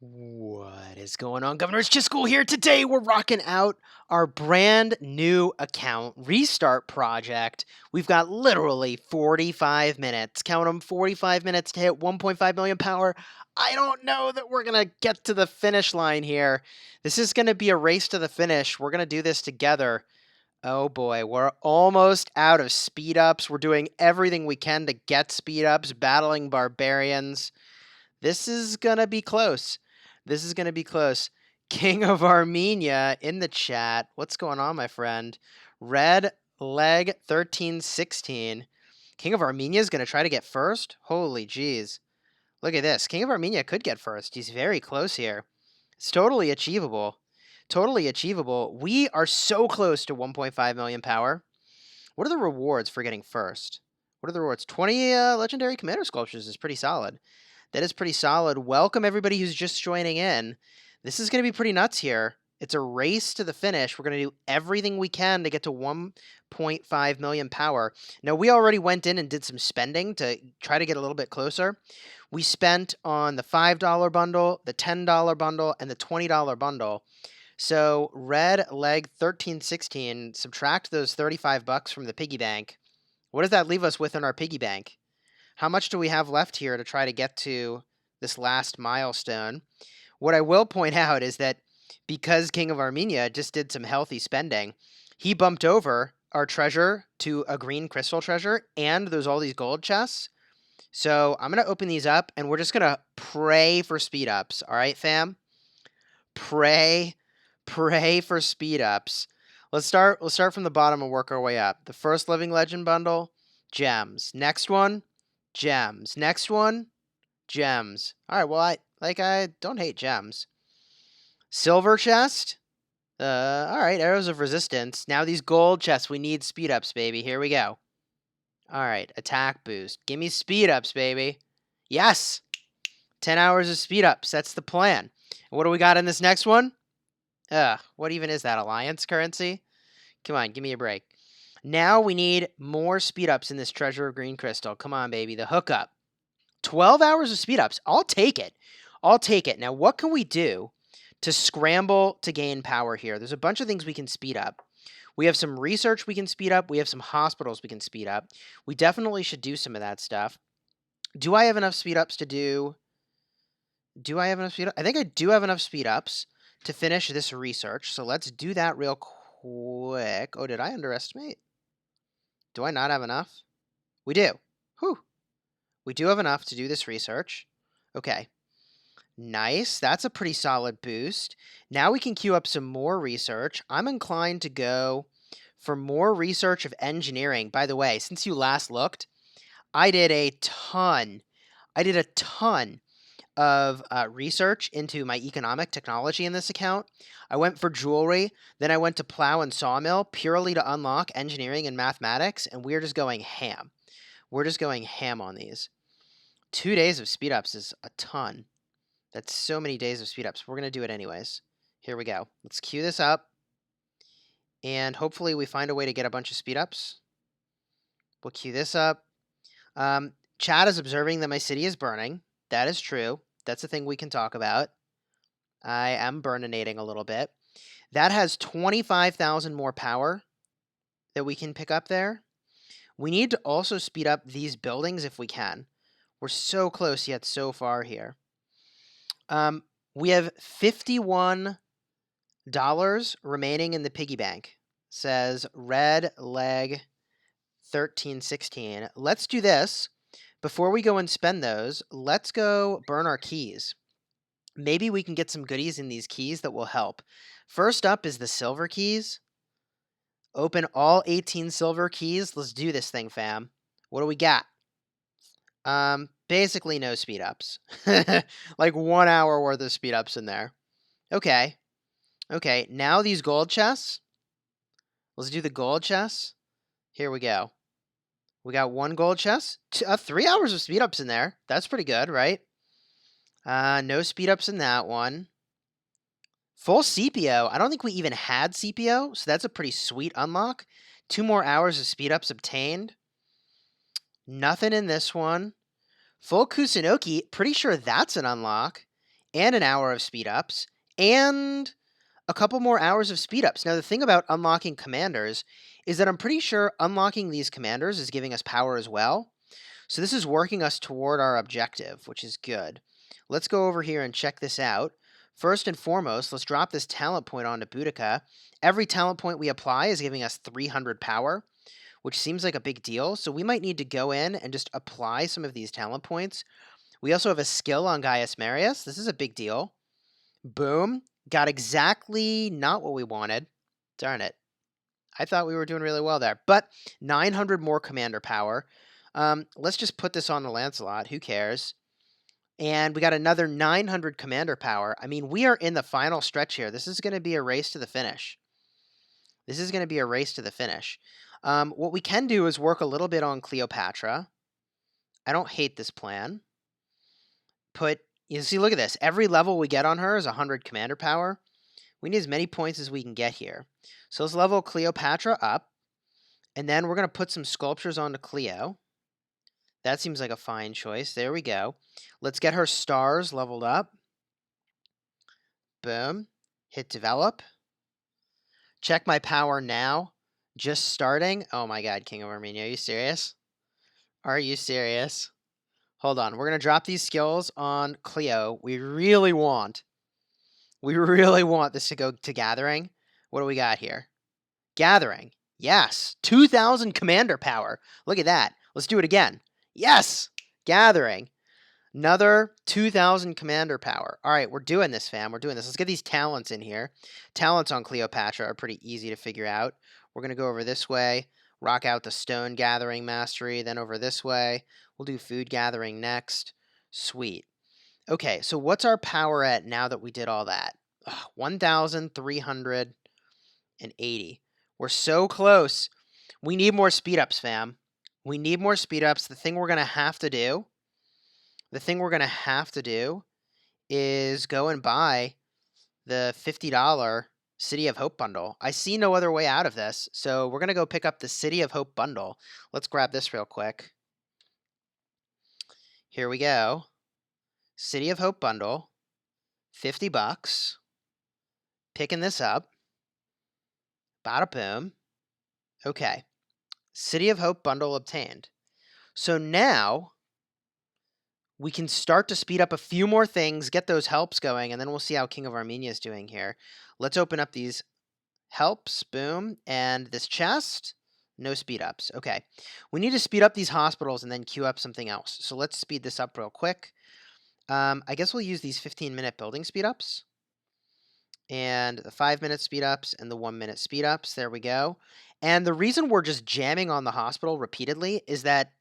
What is going on, Governor? It's Chisgule here. Today we're rocking out our brand new account restart project. We've got literally 45 minutes. Count them, 45 minutes to hit 1.5 million power. I don't know that we're going to get to the finish line here. This is going to be a race to the finish. We're going to do this together. Oh boy, we're almost out of speed ups. We're doing everything we can to get speed ups, battling barbarians. This is going to be close. This is going to be close. King of Armenia in the chat. What's going on, my friend? Red Leg 1316. King of Armenia is going to try to get first? Holy jeez. Look at this. King of Armenia could get first. He's very close here. It's totally achievable. Totally achievable. We are so close to 1.5 million power. What are the rewards for getting first? What are the rewards? 20 legendary commander sculptures is pretty solid. That is pretty solid. Welcome everybody who's just joining in. This is going to be pretty nuts here. It's a race to the finish. We're going to do everything we can to get to 1.5 million power. Now, we already went in and did some spending to try to get a little bit closer. We spent on the $5 bundle, the $10 bundle, and the $20 bundle. So Red Leg 1316, subtract those 35 bucks from the piggy bank. What does that leave us with in our piggy bank? How much do we have left here to try to get to this last milestone? What I will point out is that because King of Armenia just did some healthy spending, he bumped over our treasure to a green crystal treasure, and there's all these gold chests. So I'm going to open these up, and we're just going to pray for speed ups. All right, fam? Pray for speed ups. We'll start from the bottom and work our way up. The first Living Legend bundle, gems. Next one, gems. Next one, gems. All right, well, I don't hate gems. Silver chest. All right, arrows of resistance. Now these gold chests, we need speed ups, baby. Here we go. All right, attack boost. Give me speed ups, baby. Yes. 10 hours of speed ups. That's the plan. What do we got in this next one? What even is that? Alliance currency? Come on, give me a break. Now we need more speed ups in this treasure of green crystal. Come on, baby. The hookup. 12 hours of speed ups. I'll take it. I'll take it. Now, what can we do to scramble to gain power here? There's a bunch of things we can speed up. We have some research we can speed up. We have some hospitals we can speed up. We definitely should do some of that stuff. Do I have enough speed ups to do? Do I have enough speed ups? I think I do have enough speed ups to finish this research. So let's do that real quick. Oh, did I underestimate? Do I not have enough? We do. Whew. We do have enough to do this research. Okay. Nice. That's a pretty solid boost. Now we can queue up some more research. I'm inclined to go for more research of engineering. By the way, since you last looked, I did a ton of research into my economic technology in this account. I went for jewelry, then I went to plow and sawmill purely to unlock engineering and mathematics, and we're just going ham. We're just going ham on these. 2 days of speed ups is a ton. That's so many days of speed ups. We're going to do it anyways. Here we go. Let's queue this up, and hopefully we find a way to get a bunch of speed ups. We'll queue this up. Chad is observing that my city is burning. That is true. That's a thing we can talk about. I am burninating a little bit. That has 25,000 more power that we can pick up there. We need to also speed up these buildings if we can. We're so close yet so far here. We have $51 remaining in the piggy bank, says Red Leg 1316. Let's do this. Before we go and spend those, let's go burn our keys. Maybe we can get some goodies in these keys that will help. First up is the silver keys. Open all 18 silver keys. Let's do this thing, fam. What do we got? Basically no speed ups. Like 1 hour worth of speed ups in there. Okay. Okay, now these gold chests. Let's do the gold chests. Here we go. We got 1 gold chest. 3 hours of speed ups in there. That's pretty good, right? No speed ups in that one. Full CPO. I don't think we even had CPO, so that's a pretty sweet unlock. 2 more hours of speed ups obtained. Nothing in this one. Full Kusunoki. Pretty sure that's an unlock. and an hour of speed ups, and a couple more hours of speed ups. Now, the thing about unlocking commanders is that I'm pretty sure unlocking these commanders is giving us power as well. So this is working us toward our objective, which is good. Let's go over here and check this out. First and foremost, let's drop this talent point onto Boudica. Every talent point we apply is giving us 300 power, which seems like a big deal. So we might need to go in and just apply some of these talent points. We also have a skill on Gaius Marius. This is a big deal. Boom. Got exactly not what we wanted. Darn it. I thought we were doing really well there. But 900 more commander power. Let's just put this on the Lancelot. Who cares? And we got another 900 commander power. I mean, we are in the final stretch here. This is going to be a race to the finish. This is going to be a race to the finish. What we can do is work a little bit on Cleopatra. I don't hate this plan. You see, look at this. Every level we get on her is 100 commander power. We need as many points as we can get here. So let's level Cleopatra up. And then we're going to put some sculptures onto Cleo. That seems like a fine choice. There we go. Let's get her stars leveled up. Boom. Hit develop. Check my power now. Just starting. Oh my god, King of Armenia. Are you serious? Are you serious? Hold on. We're going to drop these skills on Cleo. We really want this to go to Gathering. What do we got here? Gathering. Yes. 2,000 commander power. Look at that. Let's do it again. Yes. Gathering. Another 2,000 commander power. All right, we're doing this, fam. We're doing this. Let's get these talents in here. Talents on Cleopatra are pretty easy to figure out. We're going to go over this way, rock out the stone gathering mastery, then over this way. We'll do food gathering next. Sweet. Okay, so what's our power at now that we did all that? 1,380. We're so close. We need more speed ups, fam. We need more speed ups. The thing we're going to have to do is go and buy the $50 City of Hope bundle. I see no other way out of this, so we're going to go pick up the City of Hope bundle. Let's grab this real quick. Here we go. City of Hope bundle, $50. Picking this up. Bada boom. Okay. City of Hope bundle obtained. So now we can start to speed up a few more things, get those helps going, and then we'll see how King of Armenia is doing here. Let's open up these helps. Boom. And this chest. No speed ups. Okay. We need to speed up these hospitals and then queue up something else. So let's speed this up real quick. I guess we'll use these 15-minute building speed ups. And the 5-minute speed ups and the 1-minute speed ups. There we go. And the reason we're just jamming on the hospital repeatedly is that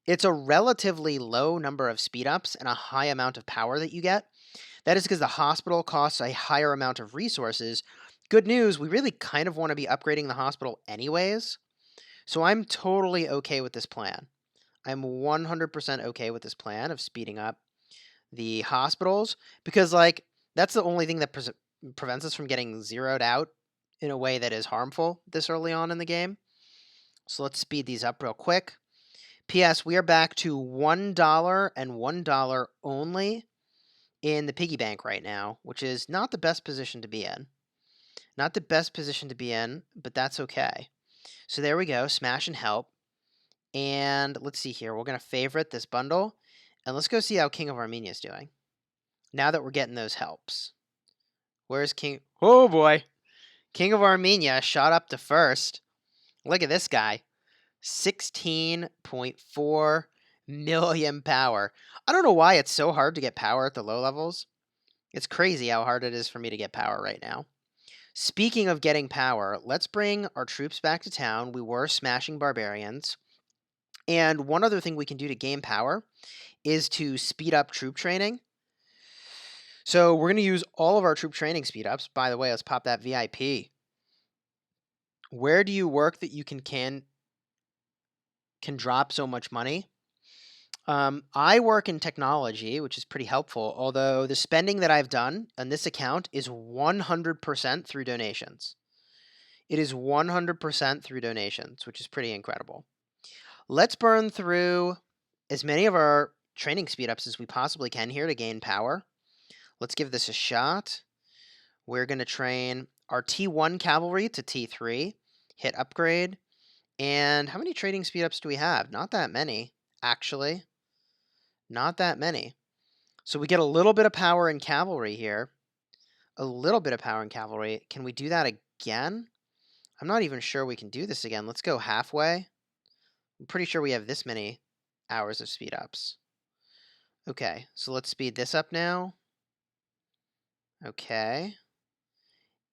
it's a relatively low number of speed ups and a high amount of power that you get. That is because the hospital costs a higher amount of resources. Good news, we really kind of want to be upgrading the hospital anyways. So I'm totally okay with this plan. I'm 100% okay with this plan of speeding up the hospitals because, like, that's the only thing that prevents us from getting zeroed out in a way that is harmful this early on in the game. So let's speed these up real quick. P.S. We are back to $1 and $1 only in the piggy bank right now, which is not the best position to be in. Not the best position to be in, but that's okay. So there we go, smash and help. And let's see here, we're going to favorite this bundle. And let's go see how King of Armenia is doing. Now that we're getting those helps. Where's King? Oh boy. King of Armenia shot up to first. Look at this guy. 16.4 million power. I don't know why it's so hard to get power at the low levels. It's crazy how hard it is for me to get power right now. Speaking of getting power, let's bring our troops back to town. We were smashing barbarians. And one other thing we can do to gain power is to speed up troop training. So we're going to use all of our troop training speed ups. By the way, let's pop that VIP. Where do you work that you can drop so much money? I work in technology, which is pretty helpful, although the spending that I've done on this account is 100% through donations. It is 100% through donations, which is pretty incredible. Let's burn through as many of our training speed ups as we possibly can here to gain power. Let's give this a shot. We're going to train our T1 cavalry to T3, hit upgrade. And how many trading speed ups do we have? Not that many, actually. Not that many. So we get a little bit of power in cavalry here. A little bit of power in cavalry. Can we do that again? I'm not even sure we can do this again. Let's go halfway. I'm pretty sure we have this many hours of speed ups. Okay, so let's speed this up now. Okay.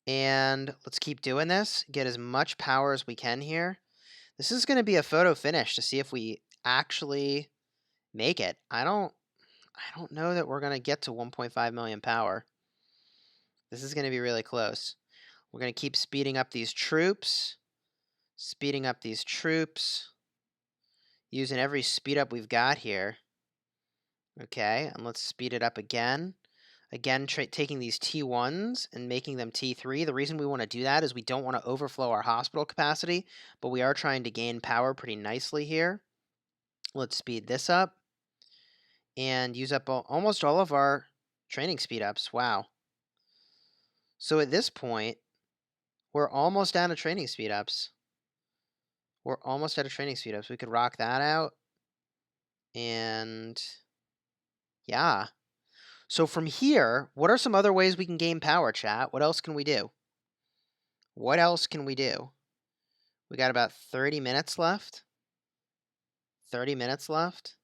And let's keep doing this. Get as much power as we can here. This is going to be a photo finish to see if we actually make it. I don't know that we're going to get to 1.5 million power. This is going to be really close. We're going to keep speeding up these troops. Speeding up these troops. Using every speed up we've got here. Okay, and let's speed it up again. Again, taking these T1s and making them T3. The reason we want to do that is we don't want to overflow our hospital capacity, but we are trying to gain power pretty nicely here. Let's speed this up and use up almost all of our training speed ups. Wow. So at this point, we're almost out of training speed ups. We're almost out of training speed ups. We could rock that out. And yeah. So from here, what are some other ways we can gain power, chat? What else can we do? What else can we do? We got about 30 minutes left. 30 minutes left.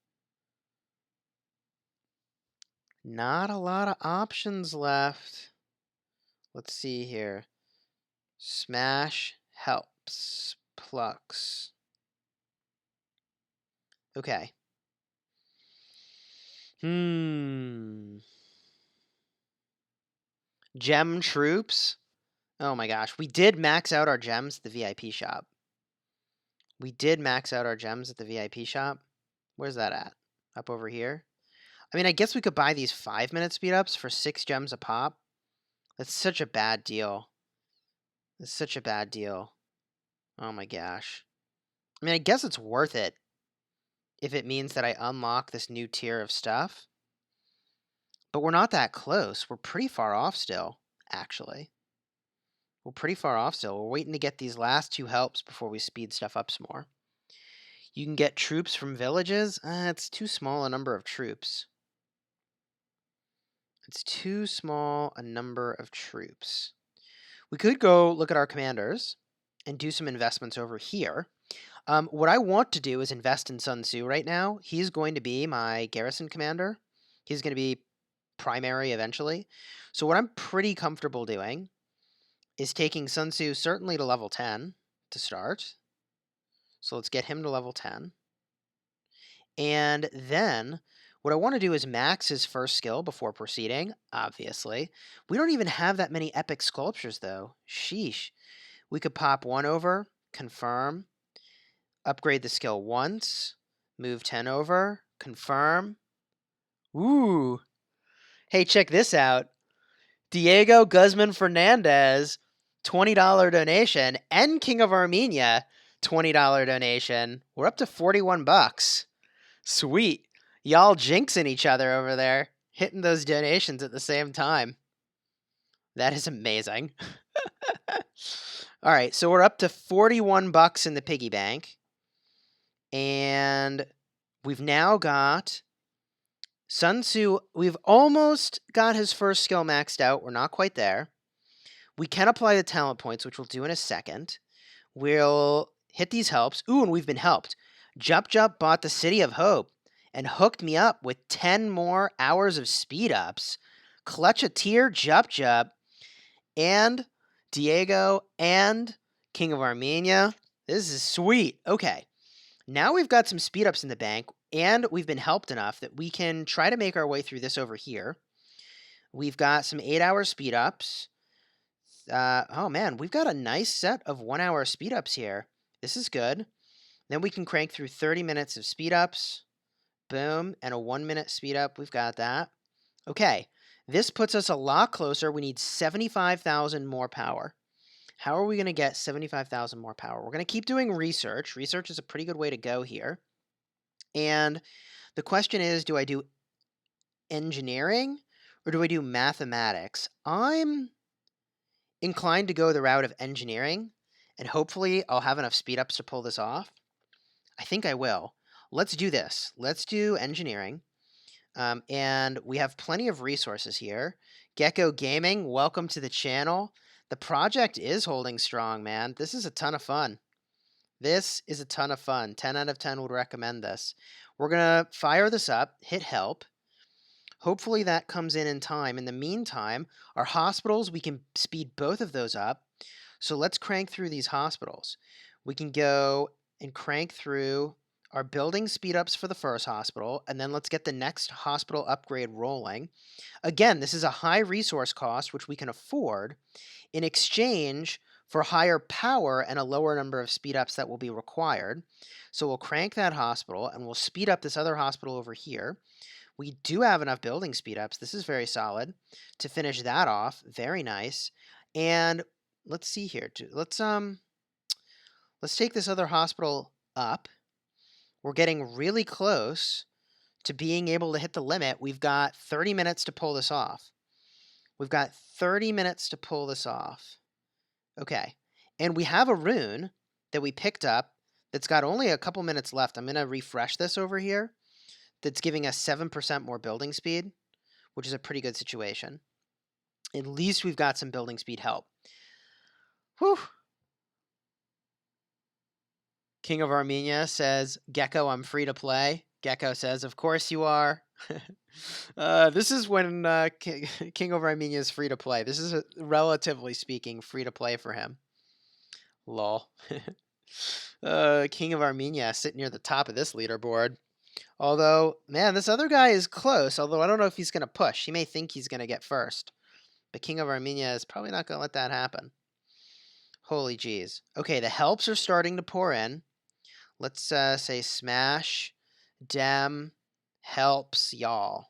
Not a lot of options left. Let's see here. Smash helps. Plucks. Okay. Gem troops. Oh my gosh. We did max out our gems at the VIP shop. We did max out our gems at the VIP shop. Where's that at? Up over here? I mean, I guess we could buy these 5-minute speed ups for 6 gems a pop. That's such a bad deal. It's such a bad deal. Oh my gosh. I mean, I guess it's worth it if it means that I unlock this new tier of stuff. But we're not that close. We're pretty far off still, actually. We're pretty far off still. We're waiting to get these last 2 helps before we speed stuff up some more. You can get troops from villages. It's too small a number of troops. It's too small a number of troops. We could go look at our commanders and do some investments over here. What I want to do is invest in Sun Tzu right now. He's going to be my garrison commander. He's going to be primary eventually. So what I'm pretty comfortable doing is taking Sun Tzu certainly to level 10 to start. So let's get him to level 10. And then what I want to do is max his first skill before proceeding, obviously. We don't even have that many epic sculptures, though. Sheesh. We could pop 1 over, confirm, upgrade the skill once, move 10 over, confirm. Ooh. Hey, check this out. Diego Guzman Fernandez, $20 donation, and King of Armenia, $20 donation. We're up to 41 bucks. Sweet. Y'all jinxing each other over there, hitting those donations at the same time. That is amazing. All right, so we're up to 41 bucks in the piggy bank. And we've now got Sun Tzu. We've almost got his first skill maxed out. We're not quite there. We can apply the talent points, which we'll do in a second. We'll hit these helps. Ooh, and we've been helped. Jup Jup bought the City of Hope and hooked me up with 10 more hours of speed ups. Clutch a tier, Jup Jup, and Diego, and King of Armenia. This is sweet. Okay. Now we've got some speed ups in the bank, and we've been helped enough that we can try to make our way through this over here. We've got some 8-hour speed ups. Oh man, we've got a nice set of 1-hour speed ups here. This is good. Then we can crank through 30 minutes of speed ups. Boom, and a 1-minute speed up. We've got that. Okay, this puts us a lot closer. We need 75,000 more power. How are we going to get 75,000 more power? We're going to keep doing research. Research is a pretty good way to go here. And the question is, do I do engineering or do I do mathematics? I'm inclined to go the route of engineering, and hopefully I'll have enough speed ups to pull this off. I think I will. Let's do this. Let's do engineering. And we have plenty of resources here. Gecko Gaming, welcome to the channel. The project is holding strong, man. This is a ton of fun. This is a ton of fun. 10 out of 10 would recommend this. We're going to fire this up, hit help. Hopefully that comes in time. In the meantime, our hospitals, we can speed both of those up. So let's crank through these hospitals. We can go and crank through our building speed ups for the first hospital, and then let's get the next hospital upgrade rolling. Again, this is a high resource cost, which we can afford in exchange for higher power and a lower number of speed ups that will be required. So we'll crank that hospital, and we'll speed up this other hospital over here. We do have enough building speed ups. This is very solid to finish that off. Very nice. And let's see here. Let's take this other hospital up. We're getting really close to being able to hit the limit. We've got 30 minutes to pull this off. We've got 30 minutes to pull this off. Okay. And we have a rune that we picked up that's got only a couple minutes left. I'm going to refresh this over here. That's giving us 7% more building speed, which is a pretty good situation. At least we've got some building speed help. Whew. King of Armenia says, Gecko, I'm free to play. Gecko says, of course you are. This is when King of Armenia is free to play. This is, relatively speaking, free to play for him. Lol. King of Armenia sitting near the top of this leaderboard. Although, man, this other guy is close. Although I don't know if he's going to push. He may think he's going to get first. But King of Armenia is probably not going to let that happen. Holy jeez. Okay, the helps are starting to pour in. Let's say smash, dem, helps, y'all.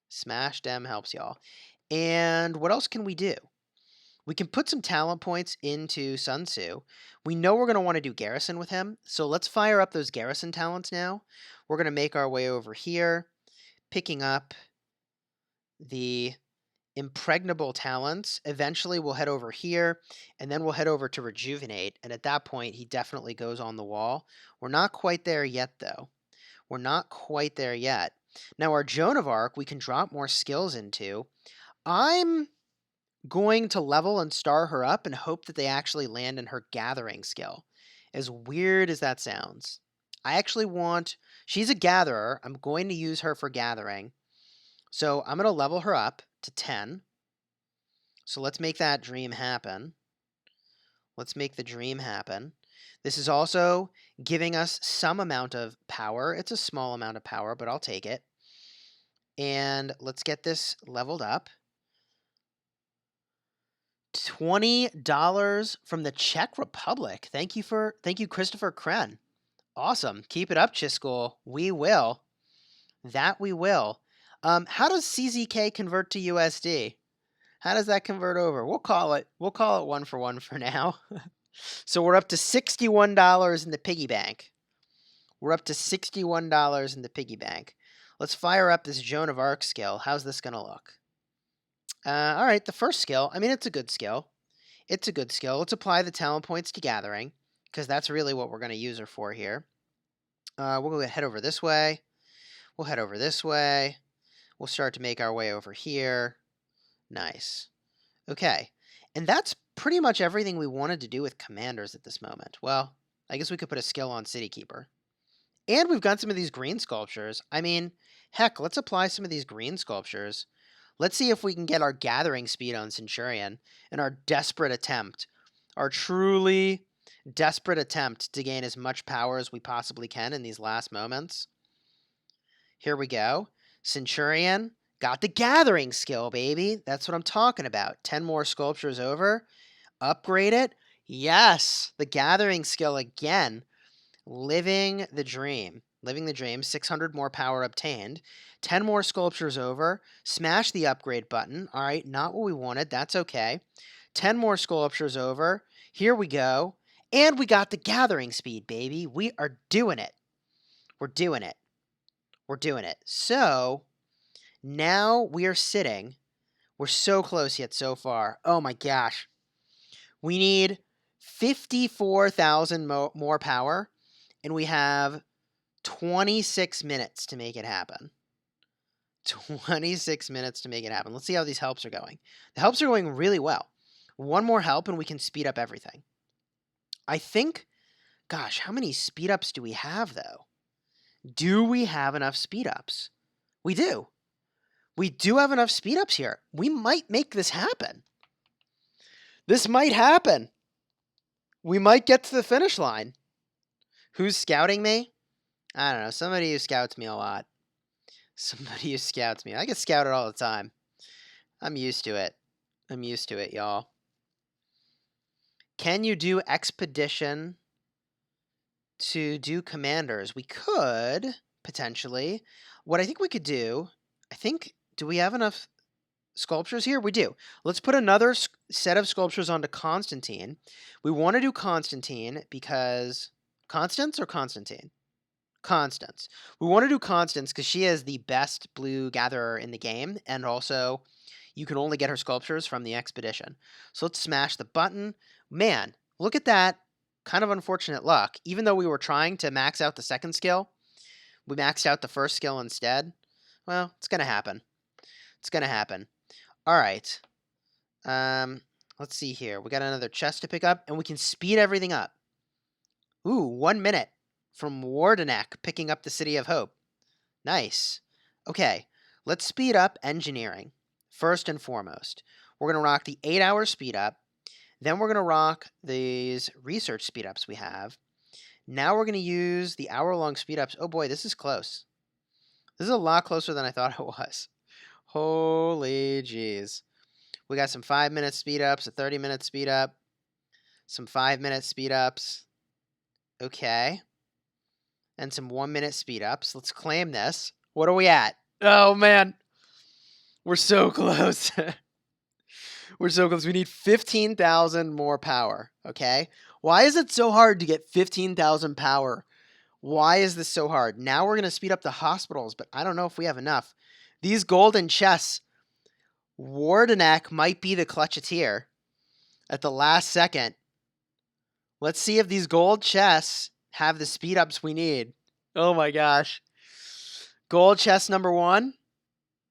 Smash, dem, helps, y'all. And what else can we do? We can put some talent points into Sun Tzu. We know we're going to want to do Garrison with him, so let's fire up those Garrison talents now. We're going to make our way over here, picking up the Impregnable talents. Eventually, we'll head over here, and then we'll head over to Rejuvenate, and at that point, he definitely goes on the wall. We're not quite there yet, though. We're not quite there yet. Now, our Joan of Arc, we can drop more skills into. I'm going to level and star her up and hope that they actually land in her gathering skill. As weird as that sounds. I actually want... She's a gatherer. I'm going to use her for gathering. So I'm going to level her up to 10. So let's make that dream happen. Let's make the dream happen. This is also giving us some amount of power. It's a small amount of power, but I'll take it. And let's get this leveled up. $20 from the Czech Republic. Thank you, Christopher Kren. Awesome. Keep it up, Chisgule. We will. That we will. How does CZK convert to USD? How does that convert over? We'll call it 1 for 1 for now. So we're up to $61 in the piggy bank. We're up to $61 in the piggy bank. Let's fire up this Joan of Arc skill. How's this going to look? All right, the first skill, I mean, it's a good skill. It's a good skill. Let's apply the talent points to gathering, because that's really what we're going to use her for here. We'll go head over this way. We'll head over this way. We'll start to make our way over here. Nice. Okay, and that's pretty much everything we wanted to do with commanders at this moment. Well, I guess we could put a skill on City Keeper. And we've got some of these green sculptures. I mean, heck, let's apply some of these green sculptures. Let's see if we can get our gathering speed on Centurion in our desperate attempt, our truly desperate attempt to gain as much power as we possibly can in these last moments. Here we go. Centurion got the gathering skill, baby. That's what I'm talking about. 10 more sculptures over. Upgrade it. Yes, the gathering skill again. Living the dream. Living the dream. 600 more power obtained. 10 more sculptures over. Smash the upgrade button. All right, not what we wanted. That's okay. 10 more sculptures over. Here we go. And we got the gathering speed, baby. We are doing it. We're doing it. We're doing it. So, Now we are sitting. We're so close yet so far. Oh my gosh. We need 54,000 more power, and we have 26 minutes to make it happen. 26 minutes to make it happen. Let's see how these helps are going. The helps are going really well. One more help, and we can speed up everything. I think, gosh, how many speed ups do we have, though? Do we have enough speed ups? We do. We do have enough speed ups here. We might make this happen. This might happen. We might get to the finish line. Who's scouting me? I don't know. Somebody who scouts me a lot. Somebody who scouts me. I get scouted all the time. I'm used to it. I'm used to it, y'all. Can you do expedition to do commanders? We could, potentially. What I think we could do, do we have enough sculptures here? We do. Let's put another set of sculptures onto Constantine. We want to do Constantine because... Constance or Constantine? Constance. We want to do Constance because she is the best blue gatherer in the game, and also you can only get her sculptures from the expedition. So let's smash the button. Man, look at that. Kind of unfortunate luck. Even though we were trying to max out the second skill, we maxed out the first skill instead. Well, it's going to happen. It's going to happen. All right. Let's see here. We got another chest to pick up, and we can speed everything up. Ooh, 1 minute from Wardenek picking up the City of Hope. Nice. Okay, let's speed up engineering. First and foremost, we're going to rock the 8-hour speed up. Then we're going to rock these research speed ups we have. Now we're going to use the hour-long speed ups. Oh boy, this is close. This is a lot closer than I thought it was. Holy jeez. We got some 5-minute speed ups, a 30-minute speed up, some 5-minute speed ups. Okay. And some 1-minute speed ups. Let's claim this. What are we at? Oh man. We're so close. We're so close. We need 15,000 more power. Okay. Why is it so hard to get 15,000 power? Why is this so hard? Now we're going to speed up the hospitals, but I don't know if we have enough. These golden chests. Wardenek might be the clutcheteer at the last second. Let's see if these gold chests have the speed ups we need. Oh my gosh. Gold chest number 1.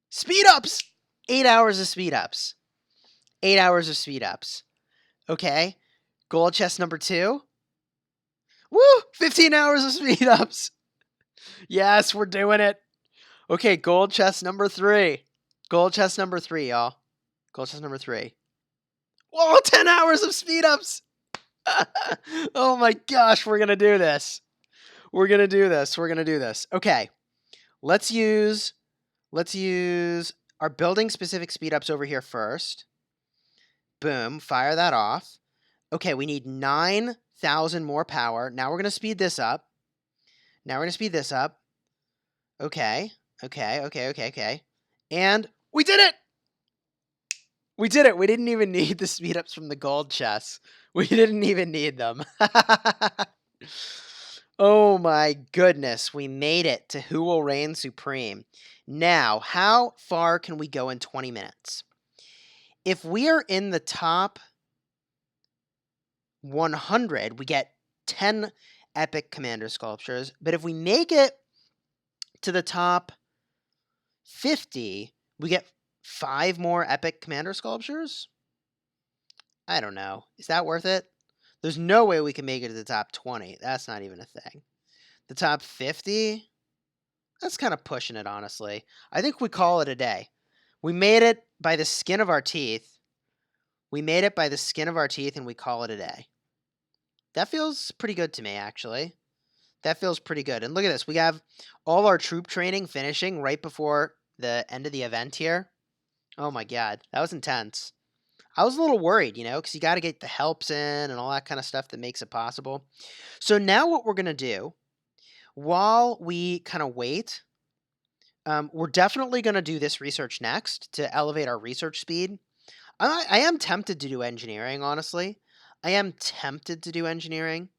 Speed ups! 8 hours of speed ups. 8 hours of speed ups. Okay. Gold chest number 2. Woo! 15 hours of speed ups. Yes, we're doing it. Okay, gold chest number 3. Gold chest number 3, y'all. Gold chest number 3. Whoa, 10 hours of speed ups. Oh my gosh, we're going to do this. We're going to do this. We're going to do this. Okay. Let's use our building specific speed ups over here first. Boom, fire that off. Okay, we need 9,000 more power. Now we're going to speed this up. Okay. And we did it! We did it. We didn't even need the speed ups from the gold chests. We didn't even need them. Oh my goodness. We made it to Who Will Reign Supreme. Now, how far can we go in 20 minutes? If we are in the top 100, we get 10 epic commander sculptures. But if we make it to the top 50, we get 5 more epic commander sculptures? I don't know. Is that worth it? There's no way we can make it to the top 20. That's not even a thing. The top 50? That's kind of pushing it, honestly. I think we call it a day. We made it by the skin of our teeth. We made it by the skin of our teeth, and we call it a day. That feels pretty good to me, actually. That feels pretty good. And look at this. We have all our troop training finishing right before the end of the event here. Oh my god. That was intense. I was a little worried, because you got to get the helps in and all that kind of stuff that makes it possible. So now what we're going to do, while we kind of wait, we're definitely going to do this research next to elevate our research speed. I am tempted to do engineering, honestly. I am tempted to do engineering.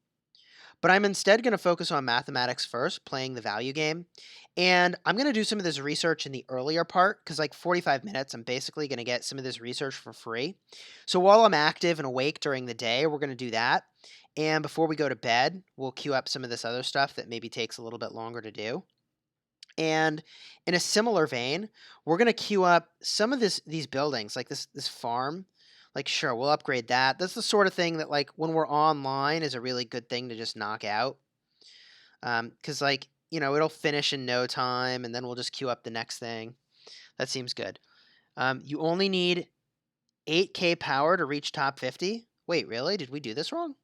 but I'm instead going to focus on mathematics first, playing the value game. And I'm going to do some of this research in the earlier part because, like 45 minutes, I'm basically going to get some of this research for free. So while I'm active and awake during the day, we're going to do that. And before we go to bed, we'll queue up some of this other stuff that maybe takes a little bit longer to do. And in a similar vein, we're going to queue up some of these buildings, like this farm. Like, sure, we'll upgrade that. That's the sort of thing that, like, when we're online is a really good thing to just knock out. Because, like, it'll finish in no time, and then we'll just queue up the next thing. That seems good. You only need 8K power to reach top 50. Wait, really? Did we do this wrong?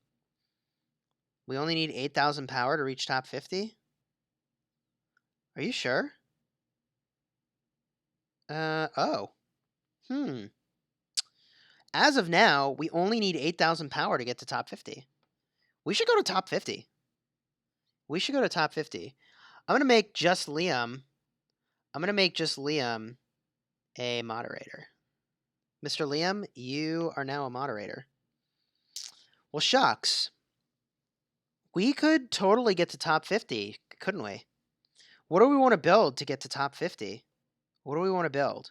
We only need 8,000 power to reach top 50? Are you sure? Oh. As of now, we only need 8,000 power to get to top 50. We should go to top 50. We should go to top 50. I'm going to make just Liam a moderator. Mr. Liam, you are now a moderator. Well, shucks. We could totally get to top 50, couldn't we? What do we want to build to get to top 50? What do we want to build?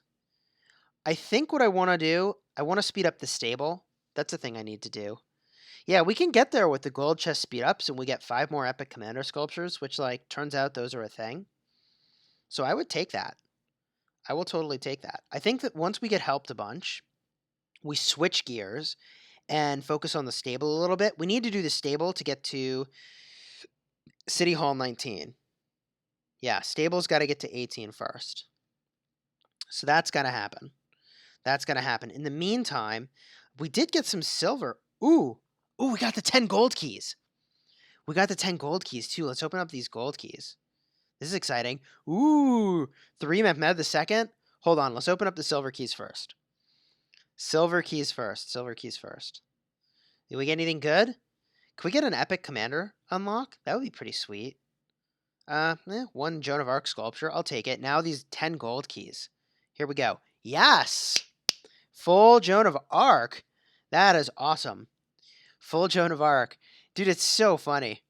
I think what I want to do, I want to speed up the stable. That's the thing I need to do. Yeah, we can get there with the gold chest speed ups, and we get 5 more epic commander sculptures, which, like, turns out those are a thing. So I would take that. I will totally take that. I think that once we get helped a bunch, we switch gears and focus on the stable a little bit. We need to do the stable to get to City Hall 19. Yeah, stable's got to get to 18 first. So that's got to happen. That's going to happen. In the meantime, we did get some silver. Ooh, we got the 10 gold keys. We got the 10 gold keys, too. Let's open up these gold keys. This is exciting. Ooh, 3 Mehmed the second. Hold on, let's open up the silver keys first. Silver keys first. Did we get anything good? Can we get an epic commander unlock? That would be pretty sweet. 1 Joan of Arc sculpture. I'll take it. Now these 10 gold keys. Here we go. Yes! Full Joan of Arc. That is awesome. Full Joan of Arc. Dude, it's so funny.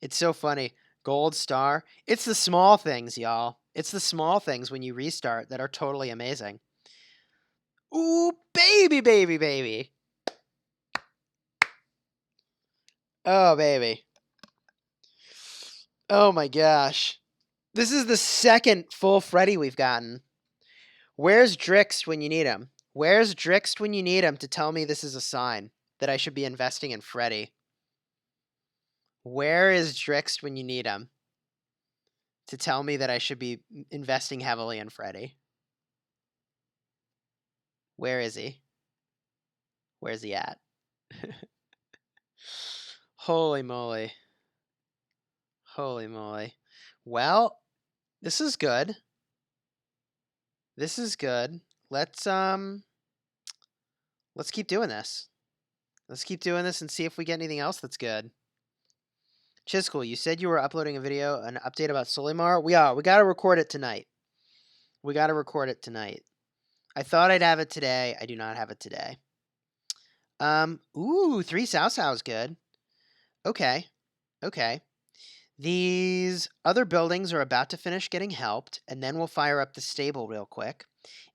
It's so funny. Gold star. It's the small things, y'all. It's the small things when you restart that are totally amazing. Ooh, baby, baby, baby. Oh, baby. Oh, my gosh. This is the second full Freddy we've gotten. Where's Drixt when you need him? Where's Drixt when you need him to tell me this is a sign that I should be investing in Freddy? Where is Drixt when you need him to tell me that I should be investing heavily in Freddy? Where is he? Where's he at? Holy moly. Holy moly. Well, this is good. This is good. Let's keep doing this. Let's keep doing this and see if we get anything else that's good. Chisgule, you said you were uploading a video, an update about Solimar. We are. We got to record it tonight. I thought I'd have it today. I do not have it today. Ooh, 3 Sao Sao's good. Okay. These other buildings are about to finish getting helped, and then we'll fire up the stable real quick.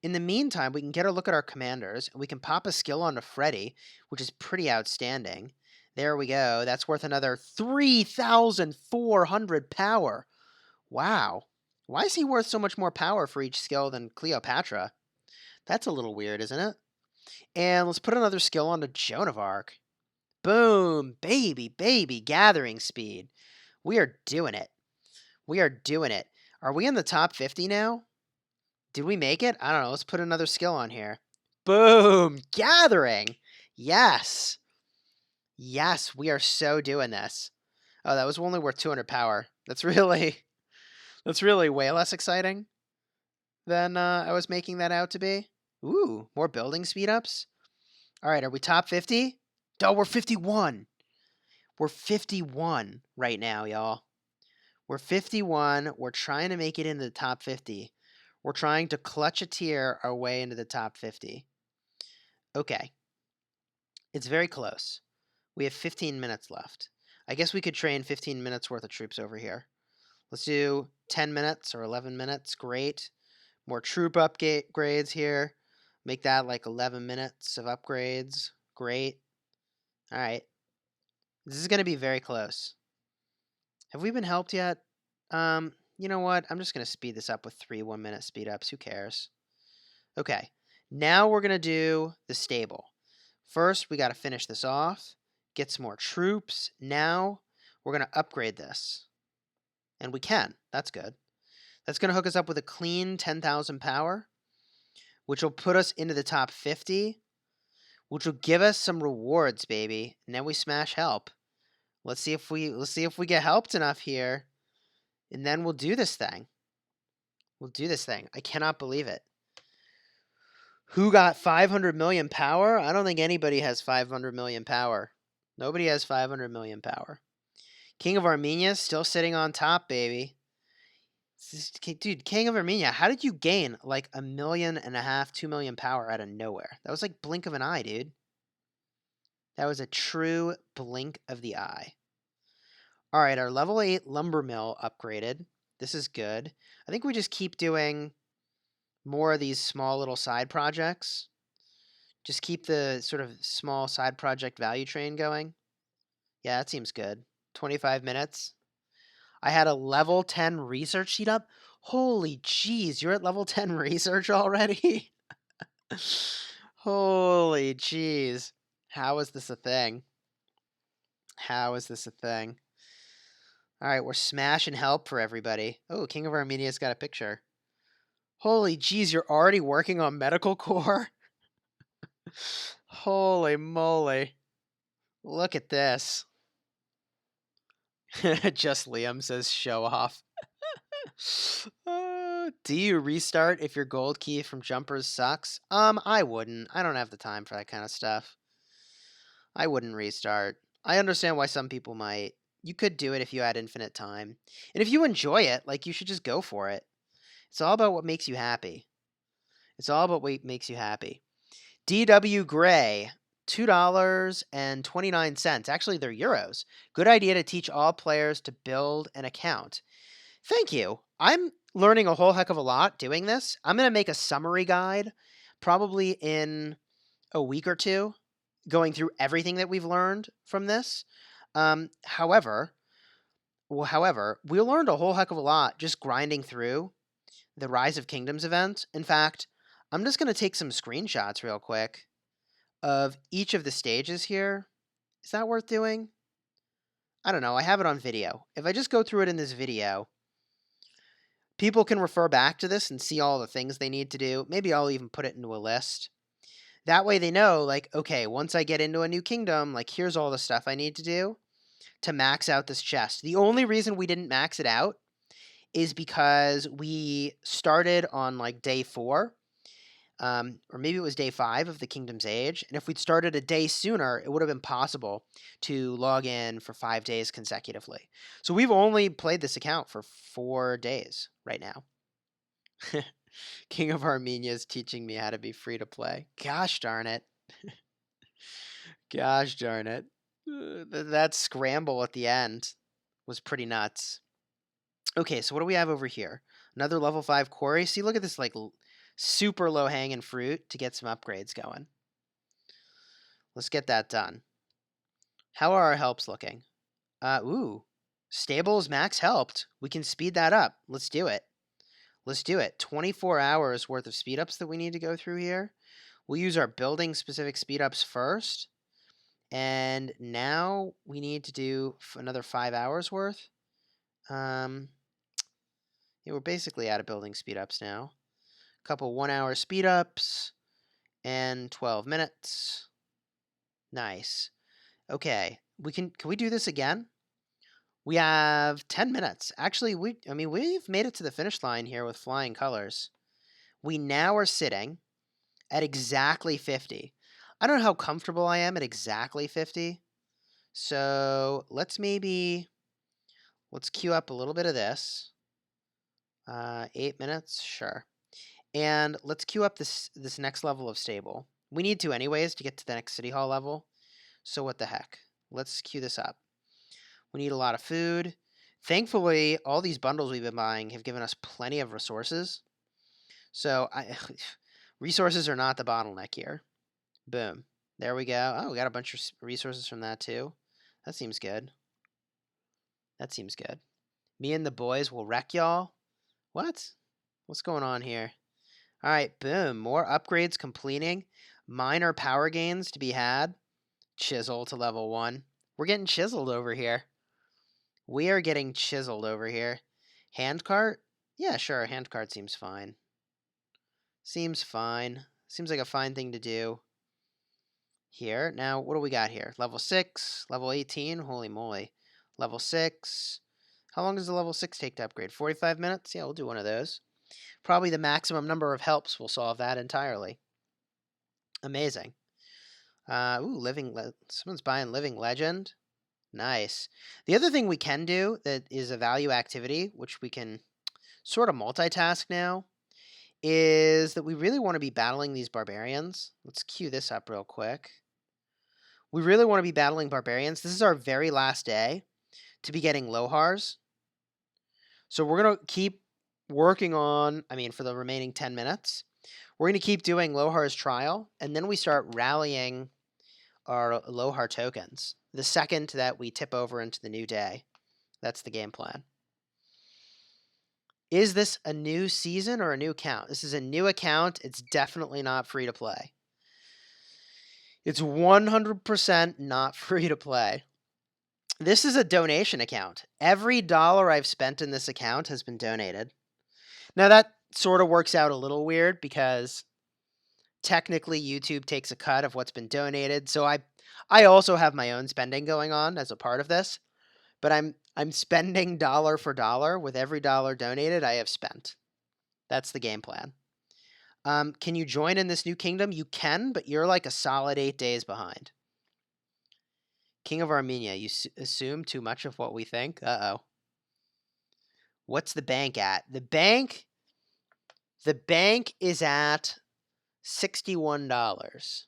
In the meantime, we can get a look at our commanders, and we can pop a skill onto Freddy, which is pretty outstanding. There we go. That's worth another 3,400 power. Wow. Why is he worth so much more power for each skill than Cleopatra? That's a little weird, isn't it? And let's put another skill onto Joan of Arc. Boom. Baby, gathering speed. We are doing it. Are we in the top 50 now? Did we make it? I don't know. Let's put another skill on here. Boom. Gathering. Yes. Yes, we are so doing this. Oh, that was only worth 200 power. That's really way less exciting than I was making that out to be. Ooh, more building speed ups. All right, are we top 50? Oh, we're 51. We're 51 right now, y'all. We're 51. We're trying to make it into the top 50. We're trying to clutch a tier our way into the top 50. Okay. It's very close. We have 15 minutes left. I guess we could train 15 minutes worth of troops over here. Let's do 10 minutes or 11 minutes. Great. More troop upgrades here. Make that like 11 minutes of upgrades. Great. All right. This is going to be very close. Have we been helped yet? You know what? I'm just going to speed this up with 3 1-minute speed ups. Who cares? Okay. Now we're going to do the stable. First, we got to finish this off. Get some more troops. Now, we're going to upgrade this. And we can. That's good. That's going to hook us up with a clean 10,000 power, which will put us into the top 50, which will give us some rewards, baby. And then we smash help. Let's see if we get helped enough here, and then we'll do this thing. We'll do this thing. I cannot believe it. Who got 500 million power? I don't think anybody has 500 million power. Nobody has 500 million power. King of Armenia still sitting on top, baby. Dude, King of Armenia, how did you gain like 1.5 million, 2 million power out of nowhere? That was like blink of an eye, dude. That was a true blink of the eye. All right, our level 8 lumber mill upgraded. This is good. I think we just keep doing more of these small little side projects. Just keep the sort of small side project value train going. Yeah, that seems good. 25 minutes. I had a level 10 research sheet up. Holy jeez, you're at level 10 research already? Holy jeez. How is this a thing? How is this a thing? All right, we're smashing help for everybody. Oh, King of Armenia's got a picture. Holy jeez, you're already working on medical core? Holy moly. Look at this. Just Liam says show off. Do you restart if your gold key from jumpers sucks? I wouldn't. I don't have the time for that kind of stuff. I wouldn't restart. I understand why some people might. You could do it if you had infinite time. And if you enjoy it, like, you should just go for it. It's all about what makes you happy. It's all about what makes you happy. DW Gray, $2.29. Actually, they're euros. Good idea to teach all players to build an account. Thank you. I'm learning a whole heck of a lot doing this. I'm going to make a summary guide probably in a week or two, going through everything that we've learned from this. However, we learned a whole heck of a lot just grinding through the Rise of Kingdoms event. In fact, I'm just going to take some screenshots real quick of each of the stages here. Is that worth doing? I don't know. I have it on video. If I just go through it in this video, people can refer back to this and see all the things they need to do. Maybe I'll even put it into a list. That way they know, like, okay, once I get into a new kingdom, like, here's all the stuff I need to do to max out this chest. The only reason we didn't max it out is because we started on, like, day 4. Or maybe it was day 5 of the Kingdom's Age. And if we'd started a day sooner, it would have been possible to log in for 5 days consecutively. So we've only played this account for 4 days right now. King of Armenia is teaching me how to be free to play. Gosh darn it. Gosh darn it. That scramble at the end was pretty nuts. Okay, so what do we have over here? Another level 5 quarry. See, look at this, like, super low-hanging fruit to get some upgrades going. Let's get that done. How are our helps looking? Ooh. Stables max helped. We can speed that up. Let's do it. Let's do it. 24 hours worth of speed ups that we need to go through here. We'll use our building specific speed ups first. And now we need to do another 5 hours worth. Yeah, we're basically out of building speed ups now. A couple 1 hour speed ups and 12 minutes. Nice. Okay. Can we do this again? We have 10 minutes. Actually, we've made it to the finish line here with flying colors. We now are sitting at exactly 50. I don't know how comfortable I am at exactly 50. So let's queue up a little bit of this. 8 minutes, sure. And let's queue up this next level of stable. We need to anyways to get to the next city hall level. So what the heck? Let's queue this up. We need a lot of food. Thankfully, all these bundles we've been buying have given us plenty of resources. So resources are not the bottleneck here. Boom. There we go. Oh, we got a bunch of resources from that too. That seems good. That seems good. Me and the boys will wreck y'all. What? What's going on here? All right, boom. More upgrades completing. Minor power gains to be had. Chisel to level 1. We're getting chiseled over here. We are getting chiseled over here. Handcart? Yeah, sure. Handcart seems fine. Seems fine. Seems like a fine thing to do. Here. Now, what do we got here? Level 6, level 18. Holy moly. Level 6. How long does the level 6 take to upgrade? 45 minutes? Yeah, we'll do one of those. Probably the maximum number of helps will solve that entirely. Amazing. Someone's buying Living Legend. Nice. The other thing we can do that is a value activity, which we can sort of multitask now, is that we really want to be battling these barbarians. Let's queue this up real quick. We really want to be battling barbarians. This is our very last day to be getting Lohars. So we're going to keep working on, for the remaining 10 minutes. We're going to keep doing Lohar's trial, and then we start rallying our Lohar tokens the second that we tip over into the new day. That's the game plan. Is this a new season or a new account? This is a new account. It's definitely not free to play. It's 100% not free to play. This is a donation account. Every dollar I've spent in this account has been donated. Now that sort of works out a little weird because technically YouTube takes a cut of what's been donated. So I also have my own spending going on as a part of this, but I'm spending dollar for dollar with every dollar donated I have spent. That's the game plan. Can you join in this new kingdom? You can, but you're like a solid 8 days behind. King of Armenia, you assume too much of what we think? Uh-oh. What's the bank at? The bank is at $61.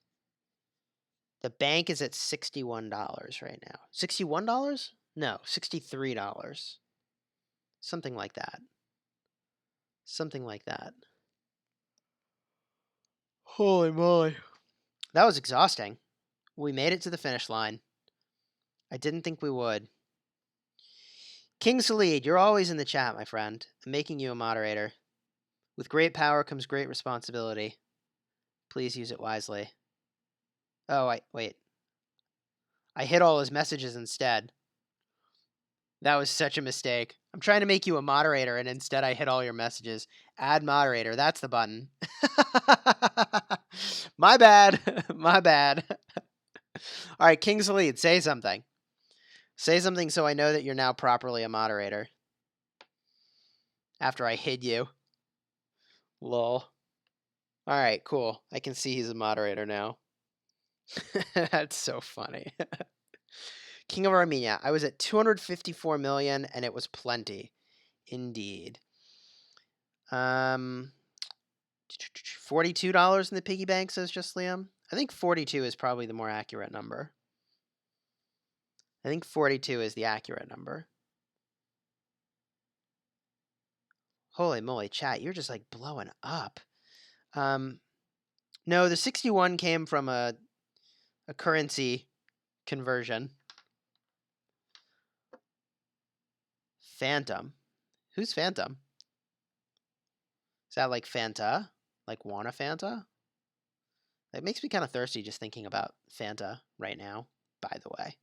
The bank is at $61 right now. $61? No, $63. Something like that. Something like that. Holy moly. That was exhausting. We made it to the finish line. I didn't think we would. King Salid, you're always in the chat, my friend. I'm making you a moderator. With great power comes great responsibility. Please use it wisely. Oh, wait. I hit all his messages instead. That was such a mistake. I'm trying to make you a moderator, and instead I hit all your messages. Add moderator. That's the button. My bad. My bad. All right, King Salid, say something. Say something so I know that you're now properly a moderator. After I hid you. Lol. All right, cool. I can see he's a moderator now. That's so funny. King of Armenia. I was at 254 million, and it was plenty. Indeed. $42 in the piggy bank, says Just Liam. I think 42 is probably the more accurate number. I think 42 is the accurate number. Holy moly, chat, you're just like blowing up. No, the 61 came from a currency conversion. Phantom. Who's Phantom? Is that like Fanta? Like wanna Fanta? That makes me kind of thirsty just thinking about Fanta right now, by the way.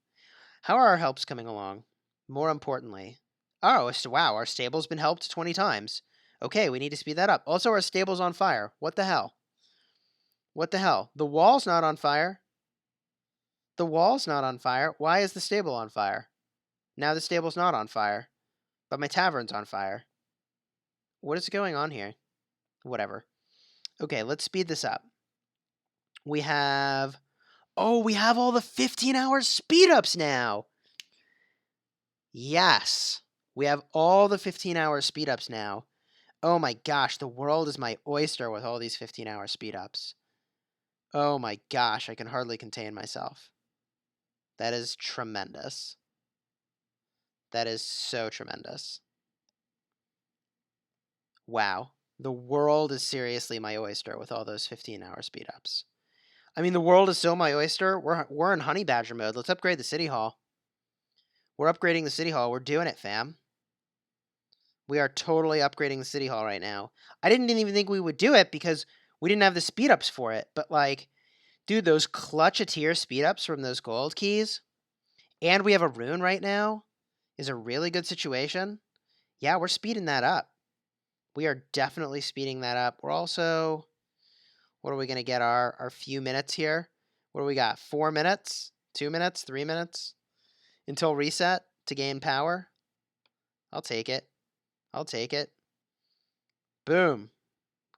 How are our helps coming along? More importantly, wow, our stable's been helped 20 times. Okay, we need to speed that up. Also, our stable's on fire. What the hell? What the hell? The wall's not on fire. The wall's not on fire. Why is the stable on fire? Now the stable's not on fire, but my tavern's on fire. What is going on here? Whatever. Okay, let's speed this up. We have all the 15-hour speed ups now. Yes, we have all the 15-hour speed ups now. Oh my gosh, the world is my oyster with all these 15-hour speed ups. Oh my gosh, I can hardly contain myself. That is tremendous. That is so tremendous. Wow. The world is seriously my oyster with all those 15-hour speed ups. I mean, the world is so my oyster. We're in honey badger mode. Let's upgrade the city hall. We're upgrading the city hall. We're doing it, fam. We are totally upgrading the city hall right now. I didn't even think we would do it because we didn't have the speed ups for it. But like, dude, those clutch-a-tier speed ups from those gold keys, and we have a rune right now, is a really good situation. Yeah, we're speeding that up. We are definitely speeding that up. We're also, what are we going to get our few minutes here? What do we got? 4 minutes? 2 minutes? 3 minutes? Until reset to gain power? I'll take it. I'll take it. Boom.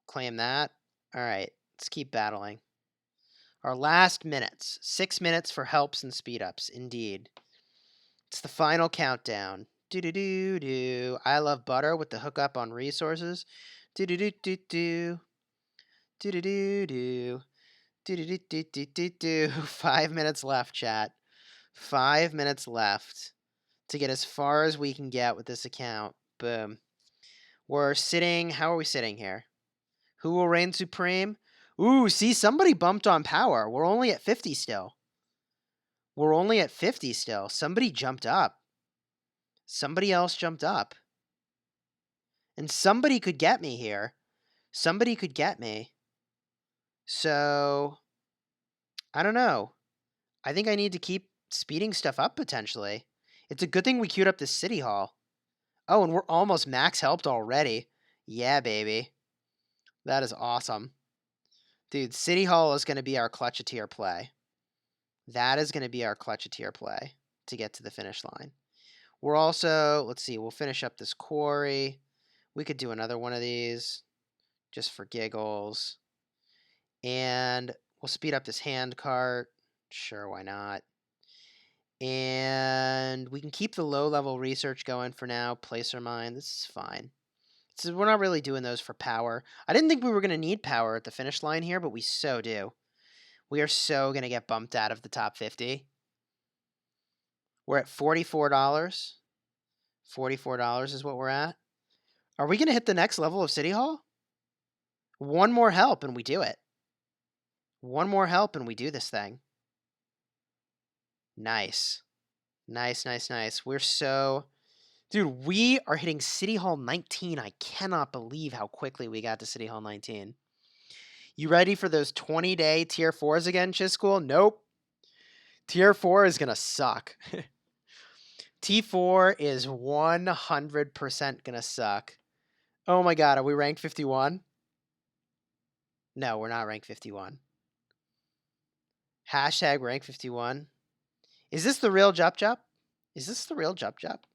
Claim that. All right. Let's keep battling. Our last minutes. 6 minutes for helps and speed ups. Indeed. It's the final countdown. Do-do-do-do. I love butter with the hookup on resources. Do-do-do-do-do. Do-do-do-do. Do-do-do-do-do-do. 5 minutes left, chat. 5 minutes left to get as far as we can get with this account. Boom. We're sitting... How are we sitting here? Who will reign supreme? Ooh, see, somebody bumped on power. We're only at 50 still. We're only at 50 still. Somebody jumped up. Somebody else jumped up. And somebody could get me here. Somebody could get me. So, I don't know. I think I need to keep speeding stuff up, potentially. It's a good thing we queued up this city hall. Oh, and we're almost max helped already. Yeah, baby. That is awesome. Dude, city hall is going to be our clutch-a-tier play. That is going to be our clutch-a-tier play to get to the finish line. We're also, let's see, we'll finish up this quarry. We could do another one of these just for giggles. And we'll speed up this hand cart. Sure, why not? And we can keep the low-level research going for now. Placer mine, this is fine. So we're not really doing those for power. I didn't think we were going to need power at the finish line here, but we so do. We are so going to get bumped out of the top 50. We're at $44. $44 is what we're at. Are we going to hit the next level of City Hall? One more help and we do it. One more help and we do this thing. Nice. Nice, nice, nice. We're so... Dude, we are hitting City Hall 19. I cannot believe how quickly we got to City Hall 19. You ready for those 20-day Tier 4s again, Chisgule? Nope. Tier 4 is going to suck. T4 is 100% going to suck. Oh my god, are we ranked 51? No, we're not ranked 51. Hashtag rank 51. Is this the real Jup Jup? Is this the real Jup Jup?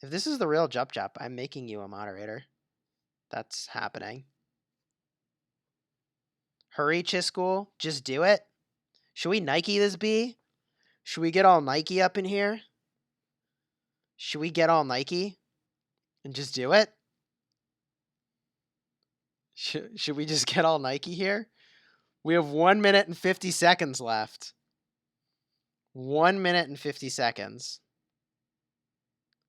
If this is the real Jup Jup, I'm making you a moderator. That's happening. Hurry, Chisgule. Just do it. Should we Nike this bee? Should we get all Nike up in here? Should we get all Nike and just do it? Should we just get all Nike here? We have 1 minute and 50 seconds left. 1 minute and 50 seconds.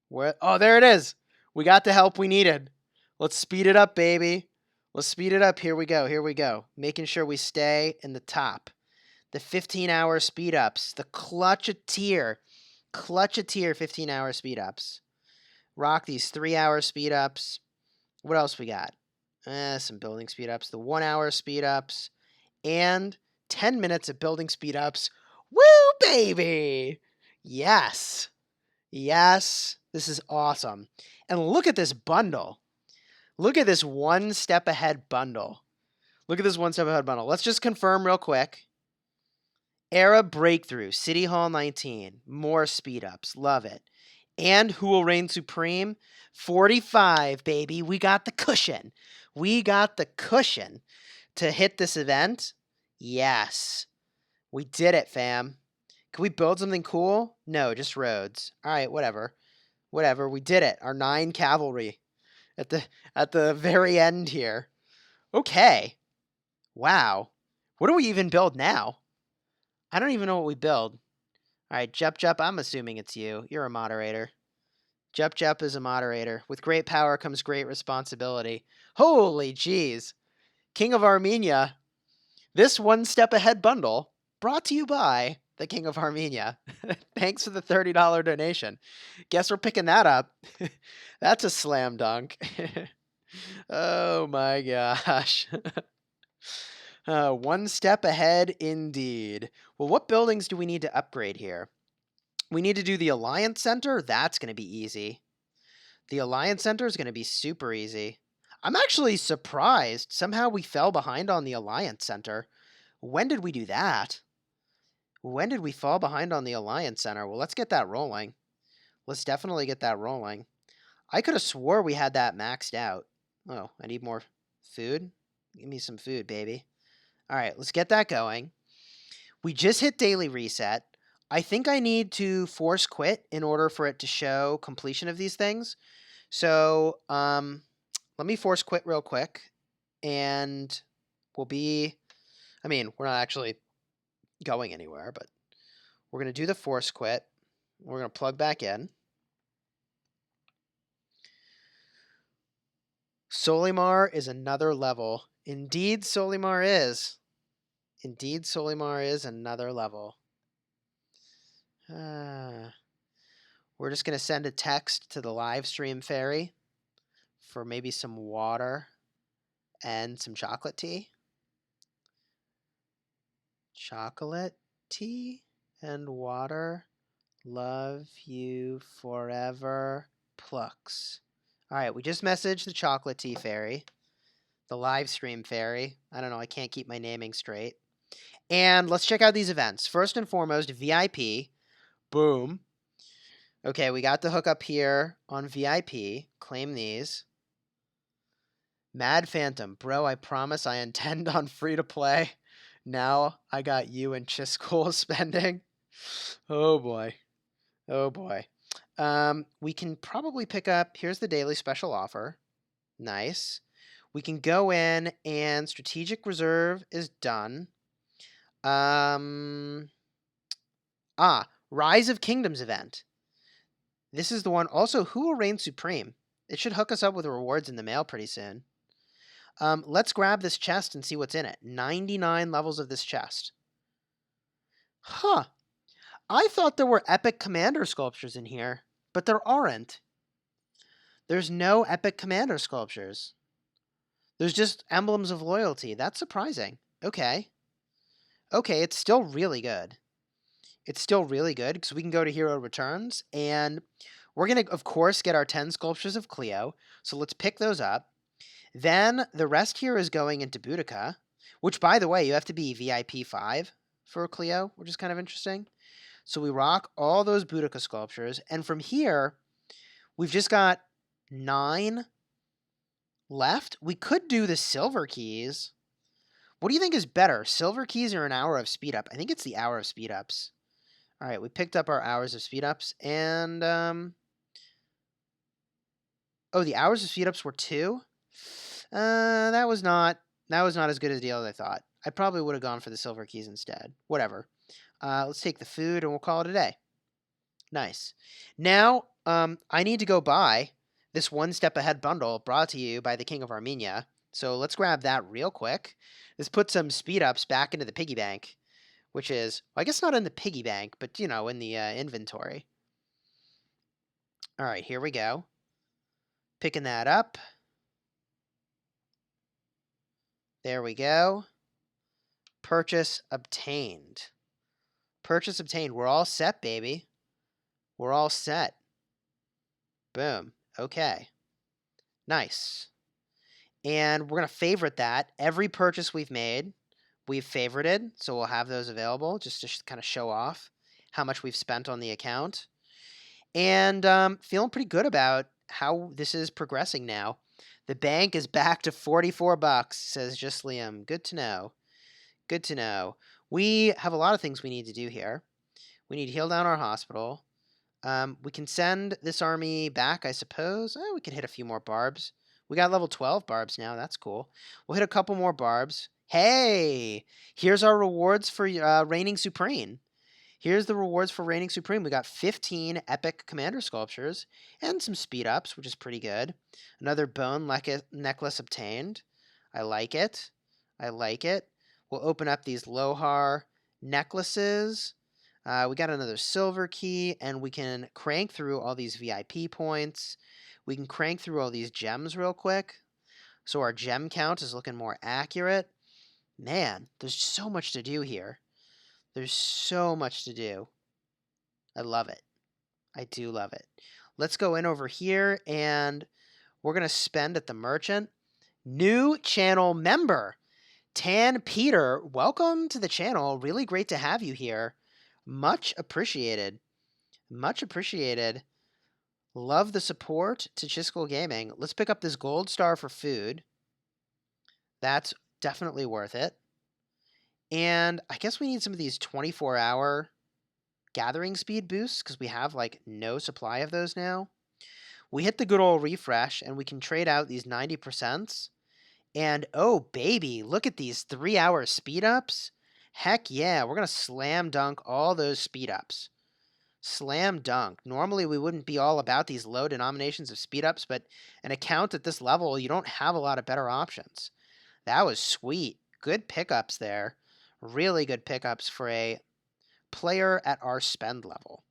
Where? Oh, there it is. We got the help we needed. Let's speed it up, baby. Let's speed it up. Here we go. Here we go. Making sure we stay in the top. The 15-hour speed ups. The clutch-a-tier 15-hour speed ups. Rock these 3-hour speed ups. What else we got? Some building speed ups. The 1-hour speed ups. And 10 minutes of building speed ups. Woo, baby! Yes. Yes. This is awesome. And look at this bundle. Look at this one step ahead bundle. Look at this one step ahead bundle. Let's just confirm real quick. Era Breakthrough, City Hall 19. More speed ups. Love it. And who will reign supreme? 45, baby. We got the cushion. We got the cushion to hit this event. Yes. We did it, fam. Can we build something cool? No, just roads. All right, whatever. Whatever. We did it. Our 9 cavalry at the very end here. Okay. Wow. What do we even build now? I don't even know what we build. All All right, Jup Jup, I'm assuming it's you. You're a moderator. Jup Jup is a moderator. With great power comes great responsibility. Holy jeez. King of Armenia. This one step ahead bundle brought to you by the King of Armenia. Thanks for the $30 donation. Guess we're picking that up. That's a slam dunk. Oh my gosh. One step ahead indeed. Well, what buildings do we need to upgrade here? We need to do the Alliance Center. That's going to be easy. The Alliance Center is going to be super easy. I'm actually surprised. Somehow we fell behind on the Alliance Center. When did we do that? When did we fall behind on the Alliance Center? Well, let's get that rolling. Let's definitely get that rolling. I could have swore we had that maxed out. Oh, I need more food. Give me some food, baby. All right, let's get that going. We just hit daily reset. I think I need to force quit in order for it to show completion of these things. So let me force quit real quick. And we'll be... I mean, we're not actually going anywhere, but we're going to do the force quit. We're going to plug back in. Solimar is another level. Indeed, Solimar is. Indeed, Solimar is another level. We're just going to send a text to the live stream fairy for maybe some water and some chocolate tea. Chocolate tea and water. Love you forever. Plucks. All right, we just messaged the chocolate tea fairy, the live stream fairy. I don't know, I can't keep my naming straight. And let's check out these events. First and foremost, VIP. Boom. Okay, we got the hookup here on VIP. Claim these. Mad Phantom. Bro, I promise I intend on free to play. Now I got you and Chisgule spending. Oh boy. Oh boy. We can probably pick up, here's the daily special offer. Nice. We can go in and strategic reserve is done. Rise of Kingdoms event. This is the one. Also, who will reign supreme? It should hook us up with rewards in the mail pretty soon. Let's grab this chest and see what's in it. 99 levels of this chest. Huh. I thought there were epic commander sculptures in here, but there aren't. There's no epic commander sculptures. There's just emblems of loyalty. That's surprising. Okay. Okay, it's still really good. It's still really good because we can go to Hero Returns, and we're going to, of course, get our 10 sculptures of Cleo. So let's pick those up. Then the rest here is going into Boudica, which, by the way, you have to be VIP 5 for Cleo, which is kind of interesting. So we rock all those Boudica sculptures, and from here, we've just got 9 left. We could do the silver keys. What do you think is better, silver keys or an hour of speed up? I think it's the hour of speed ups. All right, we picked up our hours of speed ups, and oh, the hours of speed ups were 2. That was not as good a deal as I thought. I probably would have gone for the silver keys instead. Whatever. Let's take the food and we'll call it a day. Nice. Now, I need to go buy this one step ahead bundle brought to you by the King of Armenia. So let's grab that real quick. This puts some speed ups back into the piggy bank, which is, well, I guess not in the piggy bank, but, you know, in the inventory. All right, here we go. Picking that up. There we go. Purchase obtained. Purchase obtained. We're all set, baby. We're all set. Boom. Okay. Nice. And we're going to favorite that. Every purchase we've made, we've favorited. So we'll have those available just to kind of show off how much we've spent on the account. And feeling pretty good about how this is progressing now. The bank is back to $44, says just Liam. Good to know. Good to know. We have a lot of things we need to do here. We need to heal down our hospital. We can send this army back, I suppose. We can hit a few more barbs. We got level 12 barbs now. That's cool. We'll hit a couple more barbs. Hey! Here's our rewards for reigning supreme. Here's the rewards for reigning supreme. We got 15 epic commander sculptures and some speed ups, which is pretty good. Another bone necklace obtained. I like it. I like it. We'll open up these Lohar necklaces. We got another silver key, and we can crank through all these VIP points. We can crank through all these gems real quick. So our gem count is looking more accurate. Man, there's so much to do here. There's so much to do. I love it. I do love it. Let's go in over here, and we're going to spend at the merchant. New channel member, Tan Peter. Welcome to the channel. Really great to have you here. Much appreciated. Much appreciated. Love the support to Chisgule Gaming. Let's pick up this gold star for food. That's definitely worth it. And I guess we need some of these 24-hour gathering speed boosts because we have like no supply of those now. We hit the good old refresh and we can trade out these 90%. And oh baby, look at these 3-hour speed ups. Heck yeah, we're going to slam dunk all those speed ups. Slam dunk. Normally we wouldn't be all about these low denominations of speed ups, but an account at this level, you don't have a lot of better options. That was sweet. Good pickups there. Really good pickups for a player at our spend level.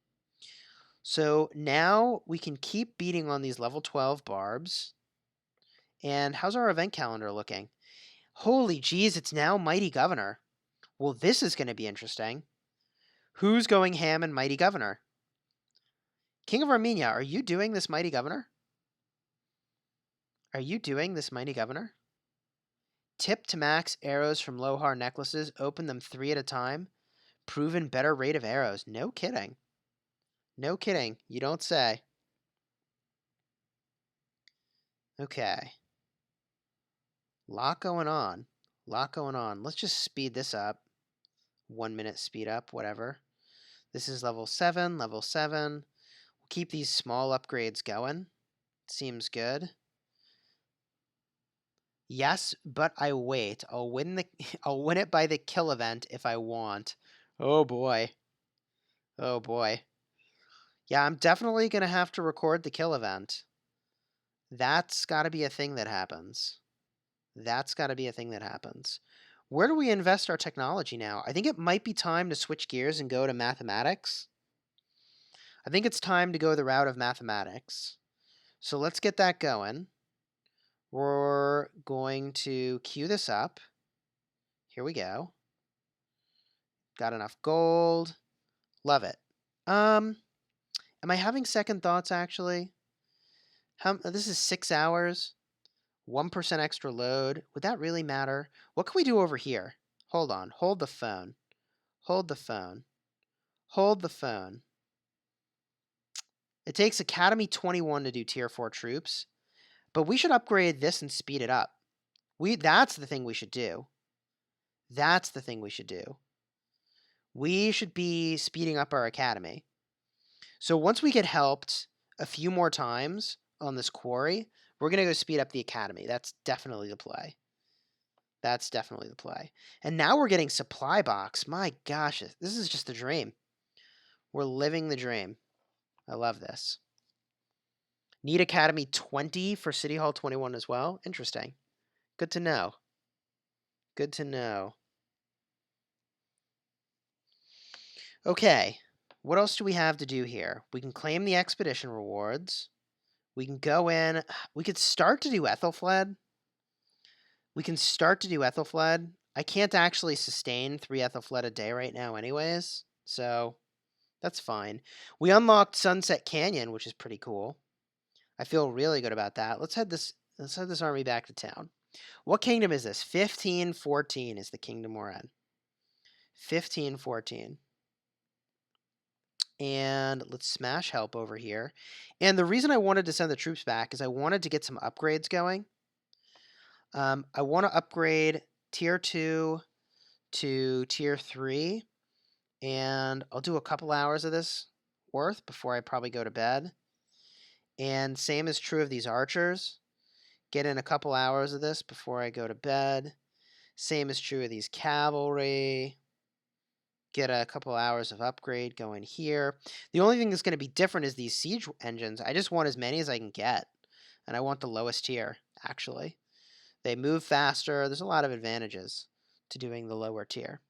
So now we can keep beating on these level 12 barbs. And how's our event calendar looking? Holy geez, it's now Mighty Governor. Well, this is going to be interesting. Who's going ham in Mighty Governor? King of Armenia, are you doing this Mighty Governor? Are you doing this Mighty Governor? Tip to max arrows from Lohar necklaces. Open them 3 at a time. Proven better rate of arrows. No kidding. No kidding. You don't say. Okay. Lot going on. Lot going on. Let's just speed this up. 1 minute speed up, whatever. This is level 7, level 7. We'll keep these small upgrades going. Seems good. Yes, but I wait. I'll win it by the kill event if I want. Oh boy. Oh boy. Yeah, I'm definitely going to have to record the kill event. That's got to be a thing that happens. That's got to be a thing that happens. Where do we invest our technology now? I think it might be time to switch gears and go to mathematics. I think it's time to go the route of mathematics. So let's get that going. We're going to queue this up. Here we go. Got enough gold. Love it. Am I having second thoughts actually? This is 6 hours. 1% extra load. Would that really matter? What can we do over here? Hold on. Hold the phone. Hold the phone. Hold the phone. It takes Academy 21 to do Tier 4 troops, but we should upgrade this and speed it up. That's the thing we should do. That's the thing we should do. We should be speeding up our Academy. So once we get helped a few more times on this quarry, we're going to go speed up the Academy. That's definitely the play. That's definitely the play. And now we're getting supply box. My gosh, this is just a dream. We're living the dream. I love this. Need Academy 20 for City Hall 21 as well? Interesting. Good to know. Good to know. Okay, what else do we have to do here? We can claim the expedition rewards. We can go in. We could start to do Ethelfled. We can start to do Ethelfled. I can't actually sustain 3 Ethelfled a day right now anyways, so that's fine. We unlocked Sunset Canyon, which is pretty cool. I feel really good about that. Let's head this army back to town. What kingdom is this? 1514 is the kingdom we're in. 1514. And let's smash help over here. And the reason I wanted to send the troops back is I wanted to get some upgrades going. I want to upgrade Tier 2 to Tier 3. And I'll do a couple hours of this worth before I probably go to bed. And same is true of these archers. Get in a couple hours of this before I go to bed. Same is true of these cavalry. Get a couple hours of upgrade going here. The only thing that's going to be different is these siege engines. I just want as many as I can get. And I want the lowest tier, actually. They move faster. There's a lot of advantages to doing the lower tier.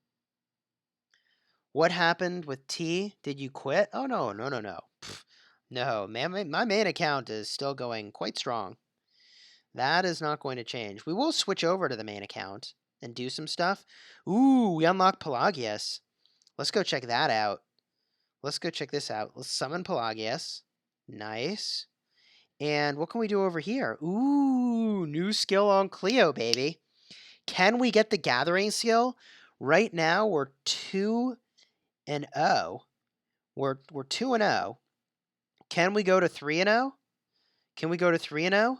What happened with T? Did you quit? Oh, no, no, no, no. Pfft, no, man, my main account is still going quite strong. That is not going to change. We will switch over to the main account and do some stuff. Ooh, we unlocked Pelagius. Let's go check that out. Let's go check this out. Let's summon Pelagius. Nice. And what can we do over here? Ooh, new skill on Cleo, baby. Can we get the gathering skill? Right now, we're 2-0. We're 2-0. Can we go to 3-0? Can we go to 3-0?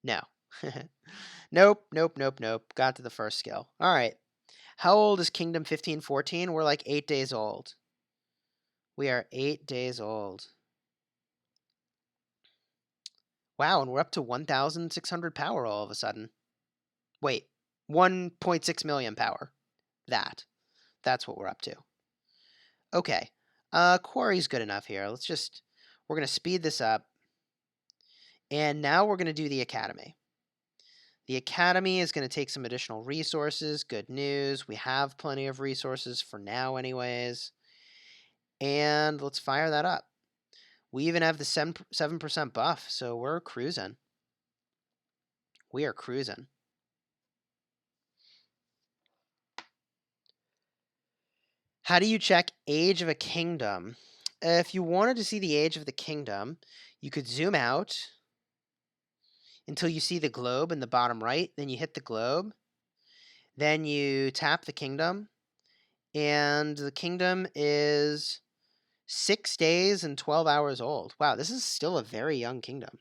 No. Nope, nope, nope, nope. Got to the first skill. All right. How old is Kingdom 1514? We're like 8 days old. We are 8 days old. Wow, and we're up to 1,600 power all of a sudden. Wait, 1.6 million power. That's what we're up to. Okay, quarry's good enough here. We're going to speed this up. And now we're going to do the academy. The academy is going to take some additional resources. Good news. We have plenty of resources for now anyways. And let's fire that up. We even have the 7% buff, so we're cruising. We are cruising. How do you check age of a kingdom? If you wanted to see the age of the kingdom, you could zoom out until you see the globe in the bottom right. Then you hit the globe. Then you tap the kingdom. And the kingdom is 6 days and 12 hours old. Wow, this is still a very young kingdom.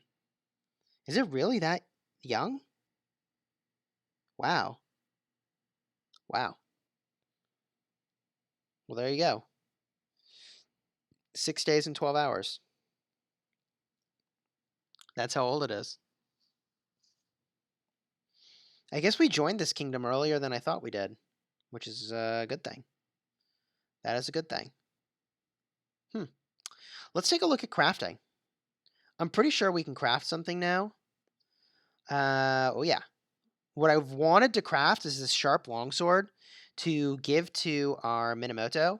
Is it really that young? Wow. Wow. Well, there you go. 6 days and 12 hours. That's how old it is. I guess we joined this kingdom earlier than I thought we did, which is a good thing. That is a good thing. Let's take a look at crafting. I'm pretty sure we can craft something now. Oh yeah. What I've wanted to craft is this sharp longsword to give to our Minamoto.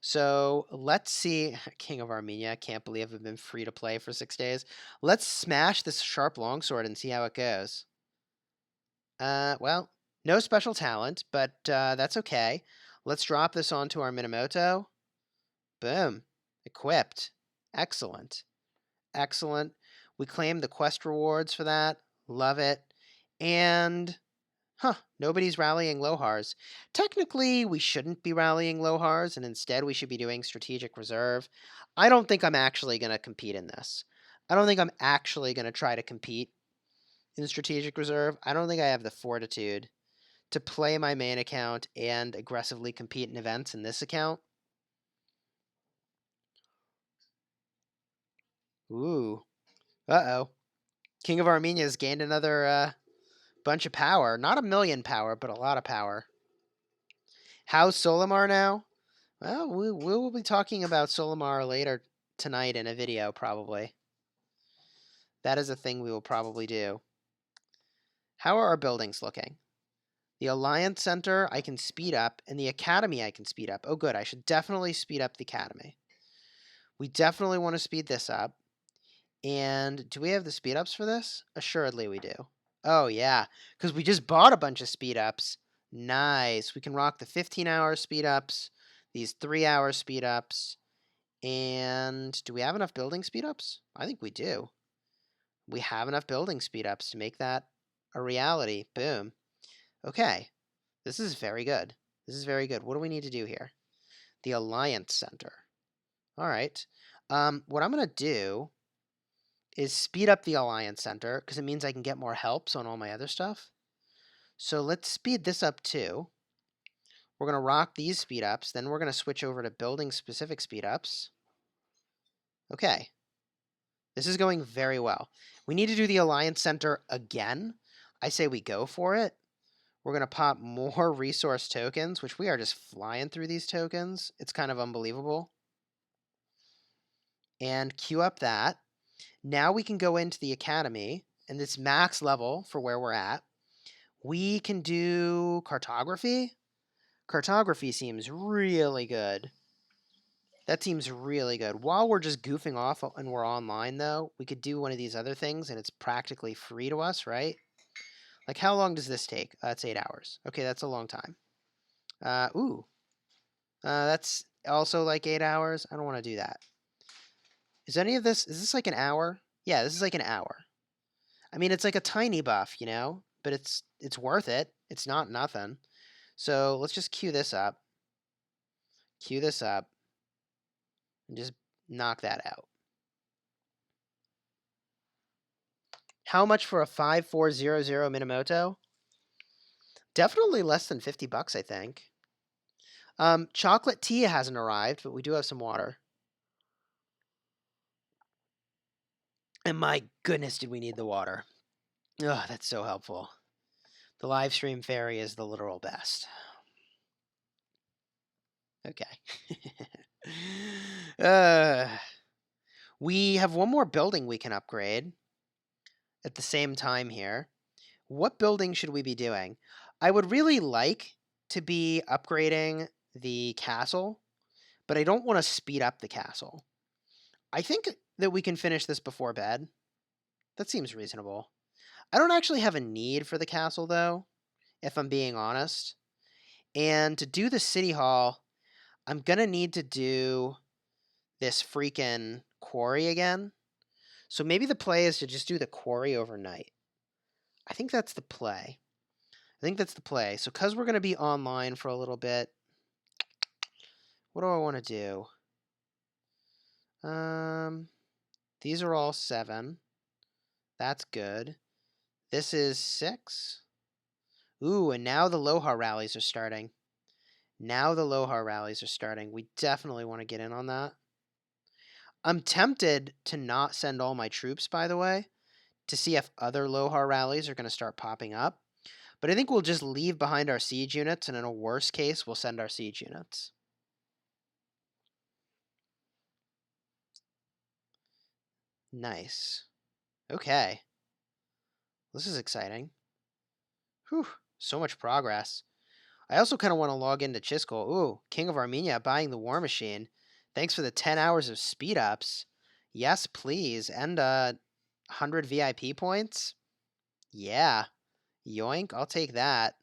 So let's see. King of Armenia. I can't believe I've been free to play for 6 days. Let's smash this sharp longsword and see how it goes. Well, no special talent, but that's okay. Let's drop this onto our Minamoto. Boom. Equipped. Excellent. Excellent. We claim the quest rewards for that. Love it. And, nobody's rallying Lohars. Technically, we shouldn't be rallying Lohars, and instead we should be doing strategic reserve. I don't think I'm actually going to compete in this. I don't think I'm actually going to try to compete in strategic reserve. I don't think I have the fortitude to play my main account and aggressively compete in events in this account. Ooh. Uh-oh. King of Armenia has gained another bunch of power. Not a million power, but a lot of power. How's Solimar now? Well, we will be talking about Solimar later tonight in a video, probably. That is a thing we will probably do. How are our buildings looking? The Alliance Center I can speed up, and the Academy I can speed up. Oh, good. I should definitely speed up the Academy. We definitely want to speed this up. And do we have the speed ups for this? Assuredly we do. Oh, yeah, because we just bought a bunch of speed ups. Nice. We can rock the 15-hour speed ups, these 3-hour speed ups. And do we have enough building speed ups? I think we do. We have enough building speed ups to make that a reality. Boom. Okay. This is very good. This is very good. What do we need to do here? The Alliance Center. All right. What I'm going to do is speed up the Alliance Center because it means I can get more helps on all my other stuff. So let's speed this up too. We're going to rock these speed ups. Then we're going to switch over to building specific speed ups. Okay. This is going very well. We need to do the Alliance Center again. I say we go for it. We're going to pop more resource tokens, which we are just flying through these tokens. It's kind of unbelievable. And queue up that. Now we can go into the academy, and it's max level for where we're at. We can do cartography. Cartography seems really good. That seems really good. While we're just goofing off and we're online, though, we could do one of these other things, and it's practically free to us, right? Like, how long does this take? It's 8 hours. Okay, that's a long time. That's also like 8 hours. I don't want to do that. Is this like an hour? Yeah, this is like an hour. I mean, it's like a tiny buff, but it's worth it. It's not nothing. So let's just queue this up. Queue this up. And just knock that out. How much for a 5400 Minamoto? Definitely less than $50, I think. Chocolate tea hasn't arrived, but we do have some water. And my goodness, did we need the water. Oh, that's so helpful. The live stream fairy is the literal best. Okay. We have one more building we can upgrade at the same time here. What building should we be doing? I would really like to be upgrading the castle, but I don't want to speed up the castle. I think that we can finish this before bed. That seems reasonable. I don't actually have a need for the castle, though, if I'm being honest. And to do the city hall, I'm going to need to do this freaking quarry again. So maybe the play is to just do the quarry overnight. I think that's the play. So because we're going to be online for a little bit, what do I want to do? These are all 7. That's good. This is 6. Ooh, and now the Aloha rallies are starting. We definitely want to get in on that. I'm tempted to not send all my troops, by the way, to see if other Aloha rallies are going to start popping up. But I think we'll just leave behind our siege units, and in a worst case, we'll send our siege units. Nice. Okay. This is exciting. Whew, so much progress. I also kind of want to log into Chisgule. Ooh, King of Armenia buying the War Machine. Thanks for the 10 hours of speed ups. Yes, please. And 100 VIP points. Yeah. Yoink. I'll take that.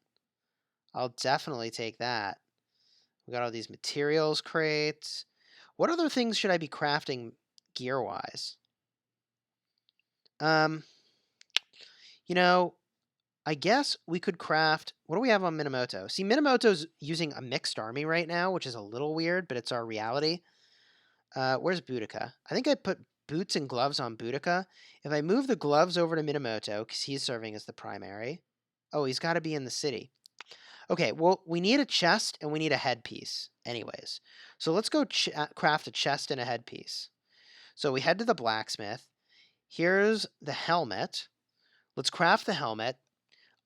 I'll definitely take that. We got all these materials crates. What other things should I be crafting gear-wise? You know, I guess we could craft... What do we have on Minamoto? See, Minamoto's using a mixed army right now, which is a little weird, but it's our reality. Where's Boudica? I think I put boots and gloves on Boudica. If I move the gloves over to Minamoto, because he's serving as the primary... Oh, he's got to be in the city. Okay, well, we need a chest and we need a headpiece anyways. So let's go craft a chest and a headpiece. So we head to the blacksmith. Here's the helmet. Let's craft the helmet.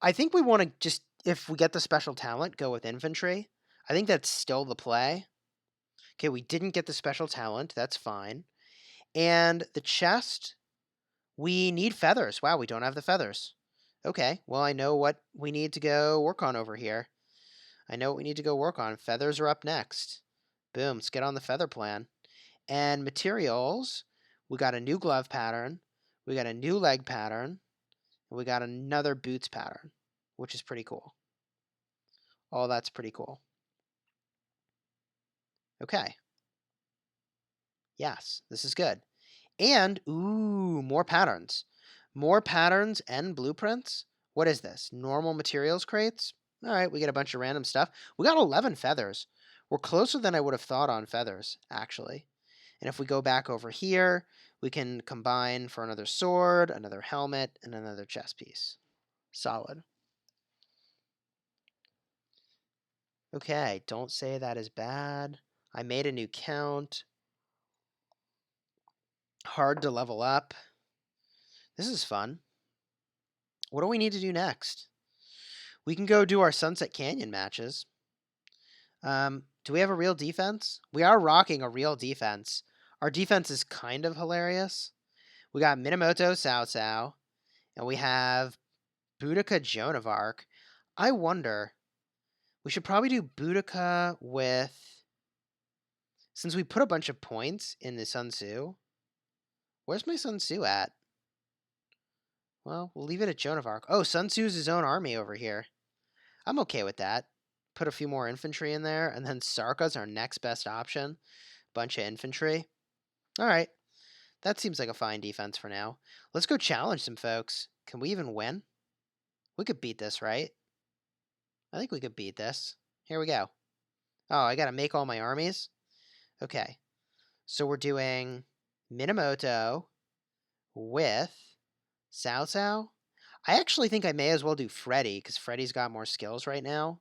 I think we want to just, if we get the special talent, go with infantry. I think that's still the play. Okay, we didn't get the special talent. That's fine. And the chest, we need feathers. Wow, we don't have the feathers. Okay, well, I know what we need to go work on over here. Feathers are up next. Boom, let's get on the feather plan. And materials, we got a new glove pattern. We got a new leg pattern. And we got another boots pattern, which is pretty cool. Oh, that's pretty cool. Okay. Yes, this is good. And, ooh, more patterns. More patterns and blueprints. What is this? Normal materials crates? All right, we get a bunch of random stuff. We got 11 feathers. We're closer than I would have thought on feathers, actually. And if we go back over here, we can combine for another sword, another helmet, and another chest piece. Solid. Okay, don't say that is bad. I made a new count. Hard to level up. This is fun. What do we need to do next? We can go do our Sunset Canyon matches. Do we have a real defense? We are rocking a real defense. Our defense is kind of hilarious. We got Minamoto Sao Sao, and we have Boudica Joan of Arc. I wonder, we should probably do Boudica with, since we put a bunch of points in the Sun Tzu. Where's my Sun Tzu at? Well, we'll leave it at Joan of Arc. Oh, Sun Tzu's his own army over here. I'm okay with that. Put a few more infantry in there, and then Sarka's our next best option. Bunch of infantry. All right. That seems like a fine defense for now. Let's go challenge some folks. Can we even win? We could beat this, right? I think we could beat this. Here we go. Oh, I got to make all my armies? Okay. So we're doing Minamoto with Cao Cao. I actually think I may as well do Freddy, because Freddy's got more skills right now.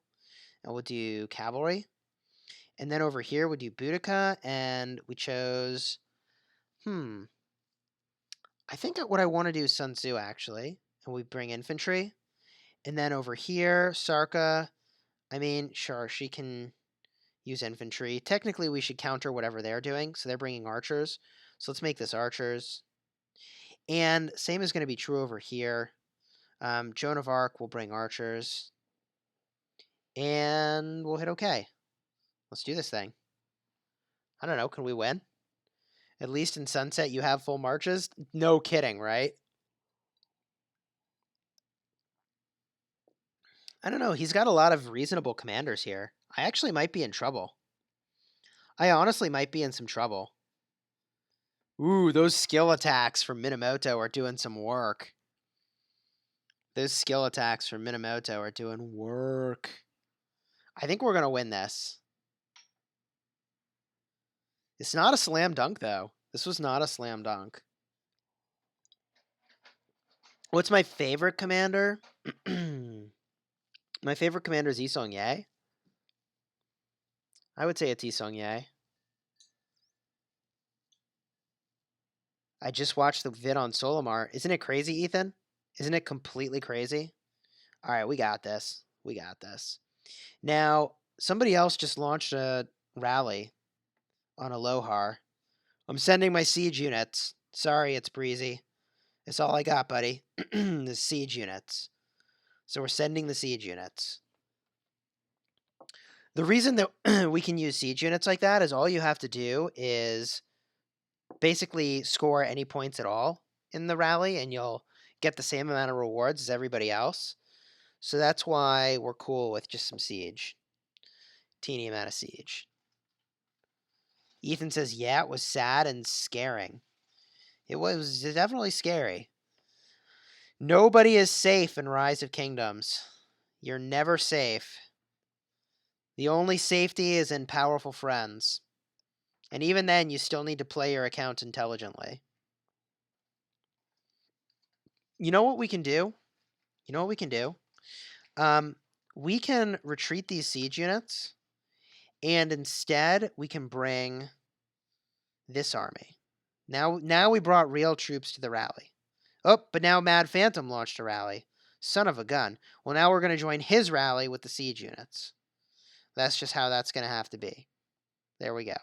And we'll do Cavalry. And then over here, we'll do Boudica, and we chose... I think what I want to do is Sun Tzu, actually. And we bring infantry. And then over here, Sarka, I mean, sure, she can use infantry. Technically, we should counter whatever they're doing. So they're bringing archers. So let's make this archers. And same is going to be true over here. Joan of Arc will bring archers. And we'll hit OK. Let's do this thing. I don't know. Can we win? At least in Sunset, you have full marches? No kidding, right? I don't know. He's got a lot of reasonable commanders here. I actually might be in trouble. I honestly might be in some trouble. Ooh, those skill attacks from Minamoto are doing some work. Those skill attacks from Minamoto are doing work. I think we're going to win this. It's not a slam dunk, though. This was not a slam dunk. What's my favorite commander? My favorite commander is Yi Seong-Ye. I would say it's Yi Seong-Ye. I just watched the vid on Solomar. Isn't it crazy, Ethan? Isn't it completely crazy? All right, we got this. We got this. Now, somebody else just launched a rally on Alohar. I'm sending my siege units. Sorry, it's breezy. That's all I got, buddy. The siege units. So we're sending the siege units. The reason that we can use siege units like that is all you have to do is basically score any points at all in the rally, and you'll get the same amount of rewards as everybody else. So that's why we're cool with just some siege. Teeny amount of siege. Ethan says, yeah, it was sad and scaring. It was definitely scary. Nobody is safe in Rise of Kingdoms. You're never safe. The only safety is in powerful friends. And even then, you still need to play your account intelligently. You know what we can do? You know what we can do? We can retreat these siege units, and instead we can bring this army. Now we brought real troops to the rally. Oh, but now Mad Phantom launched a rally. Son of a gun. Well, now we're going to join his rally with the siege units. That's just how that's going to have to be. There we go.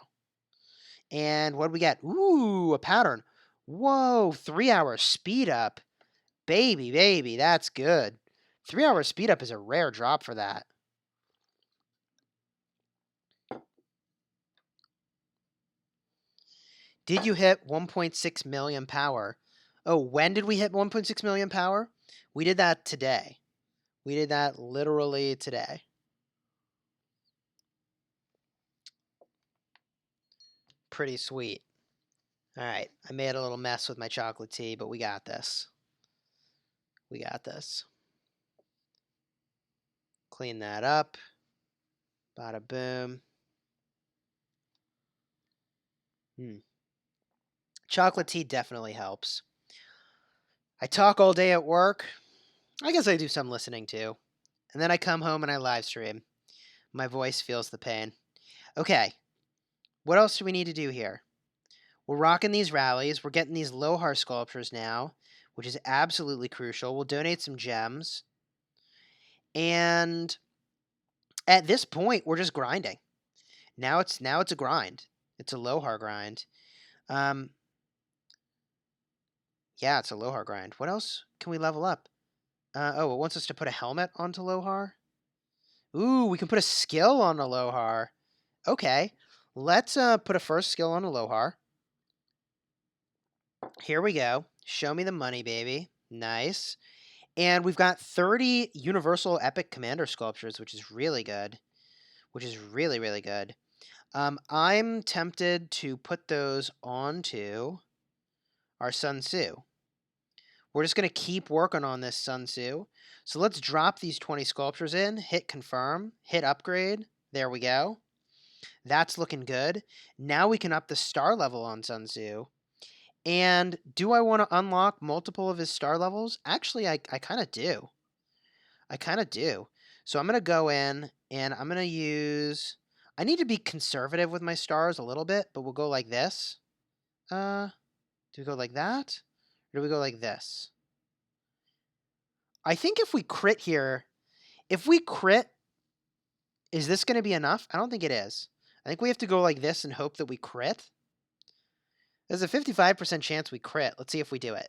And what do we get? Ooh, a pattern. Whoa, 3-hour speed up. Baby, that's good. 3-hour speed up is a rare drop for that. Did you hit 1.6 million power? Oh, when did we hit 1.6 million power? We did that today. We did that literally today. Pretty sweet. All right, I made a little mess with my chocolate tea, but we got this. We got this. Clean that up. Bada boom. Chocolate tea definitely helps. I talk all day at work. I guess I do some listening too. And then I come home and I live stream. My voice feels the pain. Okay, what else do we need to do here? We're rocking these rallies. We're getting these Lohar sculptures now, which is absolutely crucial. We'll donate some gems. And at this point, we're just grinding. Now it's a grind. It's a Lohar grind. Um, yeah, it's a Lohar grind. What else can we level up? Oh, it wants us to put a helmet onto Lohar. Ooh, we can put a skill on a Lohar. Okay, let's put a first skill on a Lohar. Here we go. Show me the money, baby. Nice. And we've got 30 Universal Epic Commander sculptures, which is really good. Which is really, really good. I'm tempted to put those onto our Sun Tzu. We're just going to keep working on this Sun Tzu. So let's drop these 20 sculptures in, hit confirm, hit upgrade. There we go. That's looking good. Now we can up the star level on Sun Tzu. And do I want to unlock multiple of his star levels? Actually, I kind of do. I kind of do. So I'm going to go in and I'm going to use... I need to be conservative with my stars a little bit, but we'll go like this. Do we go like that? Or do we go like this? I think if we crit here, if we crit, is this going to be enough? I don't think it is. I think we have to go like this and hope that we crit. There's a 55% chance we crit. Let's see if we do it.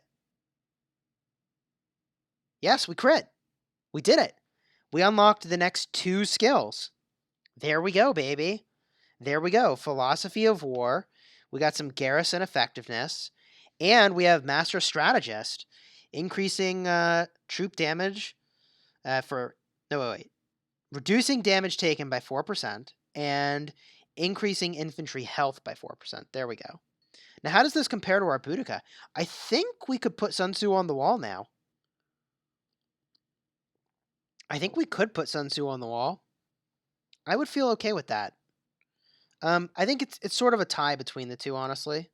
Yes, we crit. We did it. We unlocked the next 2 skills. There we go, baby. There we go. Philosophy of War. We got some garrison effectiveness. And we have Master Strategist, increasing troop damage for... No, wait. Reducing damage taken by 4% and increasing infantry health by 4%. There we go. Now, how does this compare to our Boudica? I think we could put Sun Tzu on the wall now. I think we could put Sun Tzu on the wall. I would feel okay with that. I think it's sort of a tie between the two, honestly.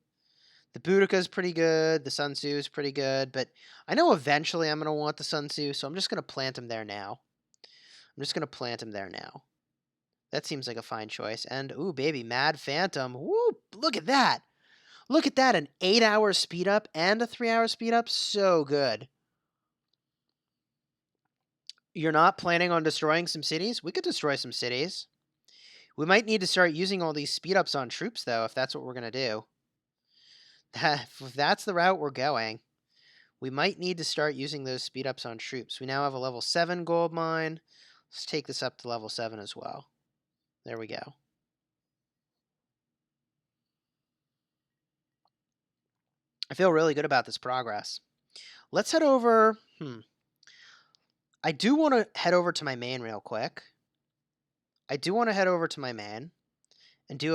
The Boudica is pretty good. The Sun Tzu is pretty good. But I know eventually I'm going to want the Sun Tzu, so I'm just going to plant him there now. That seems like a fine choice. And, ooh, baby, Mad Phantom. Woo, look at that. Look at that, an 8-hour speed up and a 3-hour speed up. So good. You're not planning on destroying some cities? We could destroy some cities. We might need to start using all these speed ups on troops, though, if that's what we're going to do. If that's the route we're going, we might need to start using those speed ups on troops. We now have a level 7 gold mine. Let's take this up to level 7 as well. There we go. I feel really good about this progress. Let's head over... I do want to head over to my main real quick. And do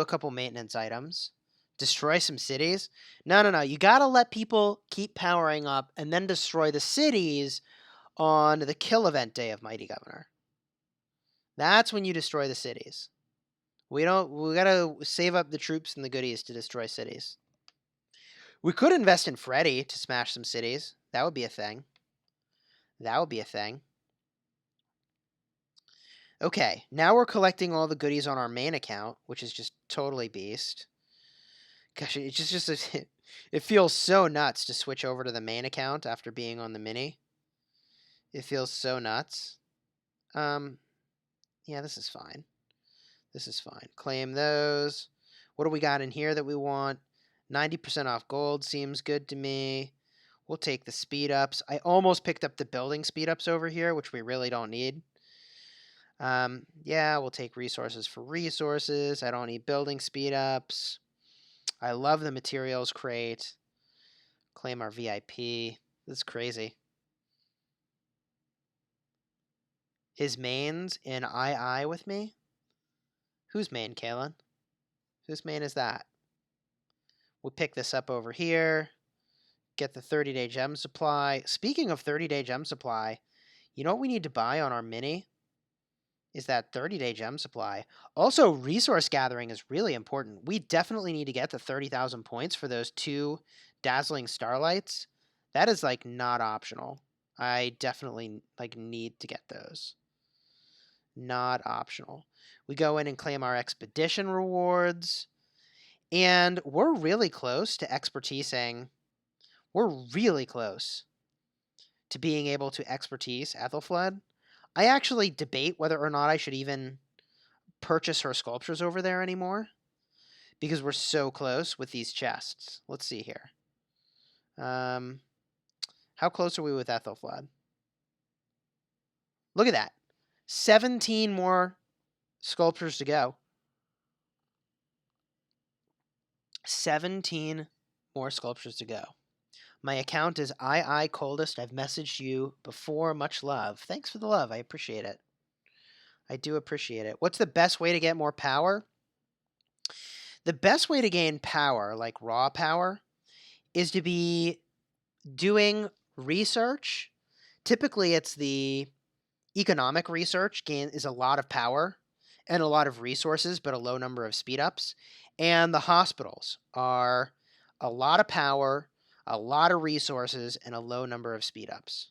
a couple maintenance items. Destroy some cities. No. You got to let people keep powering up and then destroy the cities on the kill event day of Mighty Governor. That's when you destroy the cities. We got to save up the troops and the goodies to destroy cities. We could invest in Freddy to smash some cities. That would be a thing. Okay, now we're collecting all the goodies on our main account, which is just totally beast. Gosh, it's just it feels so nuts to switch over to the main account after being on the mini. It feels so nuts. Yeah, this is fine. Claim those. What do we got in here that we want? 90% off gold seems good to me. We'll take the speed ups. I almost picked up the building speed ups over here, which we really don't need. Yeah, we'll take resources for resources. I don't need building speed ups. I love the materials crate. Claim our VIP. This is crazy. His main's in II with me? Whose main, Kalen? Whose main is that? We'll pick this up over here. Get the 30-day gem supply. Speaking of 30-day gem supply, you know what we need to buy on our mini? Is that 30-day gem supply. Also, resource gathering is really important. We definitely need to get to 30,000 points for those 2 dazzling starlights. That is, like, not optional. I definitely, like, need to get those. Not optional. We go in and claim our expedition rewards. And we're really close to expertising. We're really close to being able to expertise Ethelfled. I actually debate whether or not I should even purchase her sculptures over there anymore because we're so close with these chests. Let's see here. How close are we with Ethelflad? Look at that. 17 more sculptures to go. 17 more sculptures to go. My account is coldest. I've messaged you before. Much love. Thanks for the love. I appreciate it. I do appreciate it. What's the best way to get more power? The best way to gain power, like raw power, is to be doing research. Typically, it's the economic research is a lot of power and a lot of resources, but a low number of speed ups. And the hospitals are a lot of power, a lot of resources, and a low number of speed ups.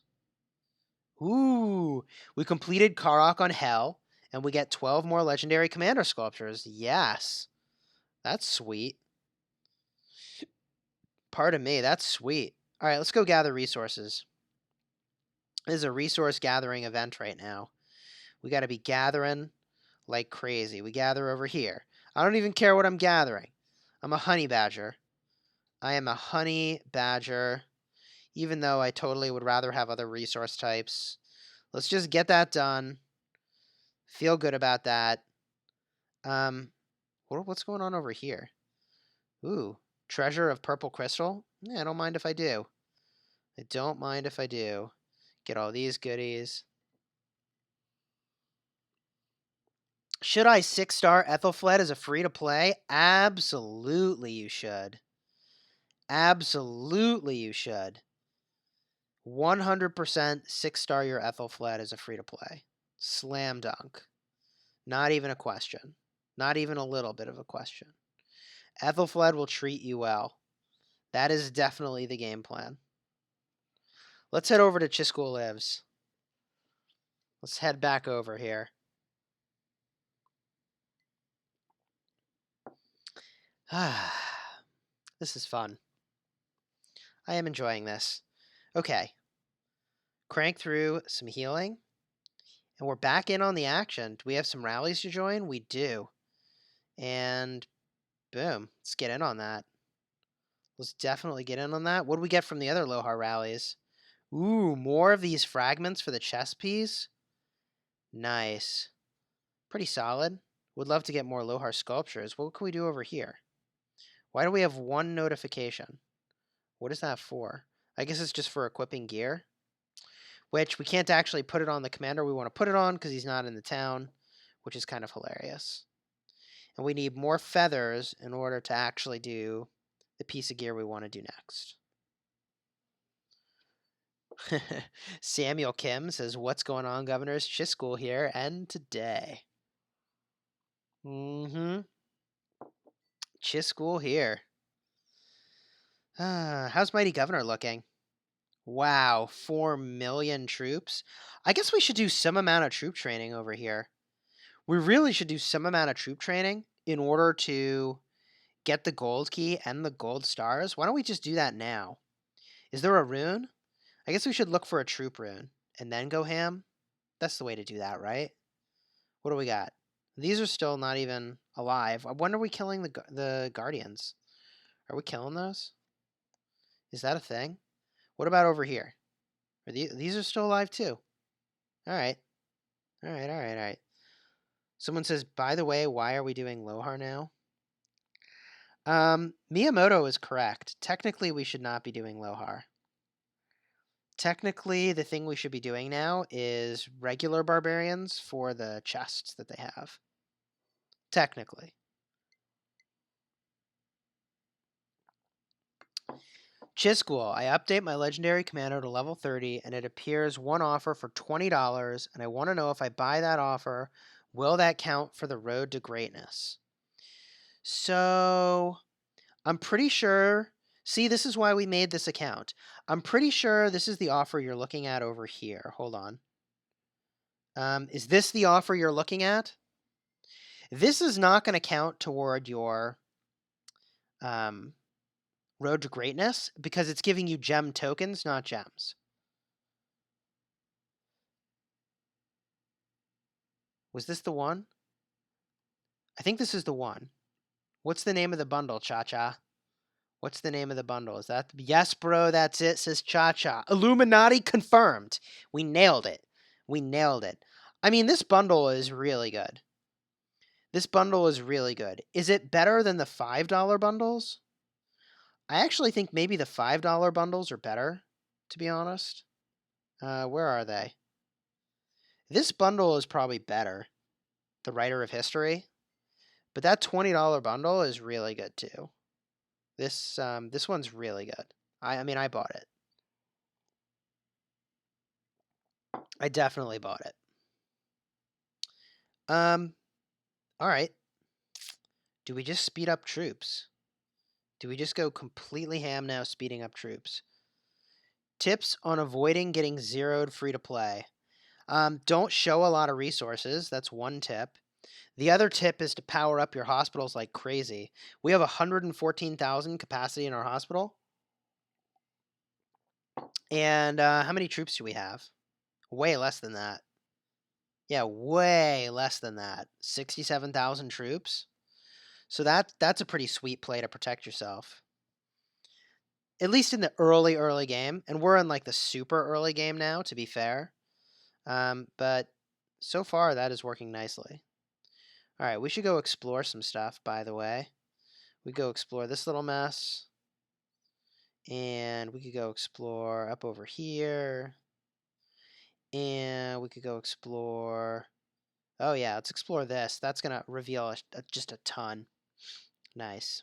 Ooh, we completed Karok on Hell, and we get 12 more legendary commander sculptures. Yes, that's sweet. Pardon me, that's sweet. All right, let's go gather resources. This is a resource gathering event right now. We got to be gathering like crazy. We gather over here. I don't even care what I'm gathering. I'm a honey badger. I am a honey badger, even though I totally would rather have other resource types. Let's just get that done. Feel good about that. What's going on over here? Ooh, treasure of purple crystal? Yeah, I don't mind if I do. I don't mind if I do. Get all these goodies. Should I 6-star Ethelfled as a free-to-play? Absolutely you should. Absolutely you should. 100% 6-star your Ethelfled as a free-to-play. Slam dunk. Not even a question. Not even a little bit of a question. Ethelfled will treat you well. That is definitely the game plan. Let's head over to Chisgule Lives. Let's head back over here. This is fun. I am enjoying this. Okay. Crank through some healing. And we're back in on the action. Do we have some rallies to join? We do. And boom. Let's get in on that. Let's definitely get in on that. What do we get from the other Lohar rallies? Ooh, more of these fragments for the chess piece. Nice. Pretty solid. Would love to get more Lohar sculptures. What can we do over here? Why do we have one notification? What is that for? I guess it's just for equipping gear. Which we can't actually put it on the commander we want to put it on because he's not in the town, which is kind of hilarious. And we need more feathers in order to actually do the piece of gear we want to do next. Samuel Kim says, "What's going on, governors? Chisgule here, and today." Chisgule here. How's Mighty Governor looking? Wow, 4 million troops. I guess we should do some amount of troop training over here. We really should do some amount of troop training in order to get the gold key and the gold stars. Why don't we just do that now? Is there a rune? I guess we should look for a troop rune and then go ham. That's the way to do that, right? What do we got? These are still not even alive. When are we killing the guardians? Are we killing those? Is that a thing? What about over here? These are still alive too. All right. All right, all right, all right. Someone says, by the way, why are we doing Lohar now? Miyamoto is correct. Technically, we should not be doing Lohar. Technically, the thing we should be doing now is regular barbarians for the chests that they have. Technically. Chisgule, I update my legendary commander to level 30, and it appears one offer for $20, and I want to know if I buy that offer, will that count for the road to greatness? So, I'm pretty sure... See, this is why we made this account. I'm pretty sure this is the offer you're looking at over here. Hold on. Is this the offer you're looking at? This is not going to count toward your road to greatness because it's giving you gem tokens, not gems. Was this the one? I think this is the one. What's the name of the bundle, Cha-Cha? What's the name of the bundle? Is that... Yes, bro, that's it, says Cha-Cha. Illuminati confirmed. We nailed it. We nailed it. I mean, this bundle is really good. This bundle is really good. Is it better than the $5 bundles? I actually think maybe the $5 bundles are better, to be honest. Where are they? This bundle is probably better. The Writer of History. But that $20 bundle is really good too. This one's really good. I mean, I bought it. I definitely bought it. All right. Do we just speed up troops? Do we just go completely ham now, speeding up troops? Tips on avoiding getting zeroed free to play. Don't show a lot of resources. That's one tip. The other tip is to power up your hospitals like crazy. We have 114,000 capacity in our hospital. And how many troops do we have? Way less than that. Yeah, way less than that. 67,000 troops. So that's a pretty sweet play to protect yourself. At least in the early game. And we're in like the super early game now, to be fair. But so far, that is working nicely. All right, we should go explore some stuff, by the way. We go explore this little mess. And we could go explore up over here. And we could go explore... Oh, yeah, let's explore this. That's going to reveal just a ton. Nice.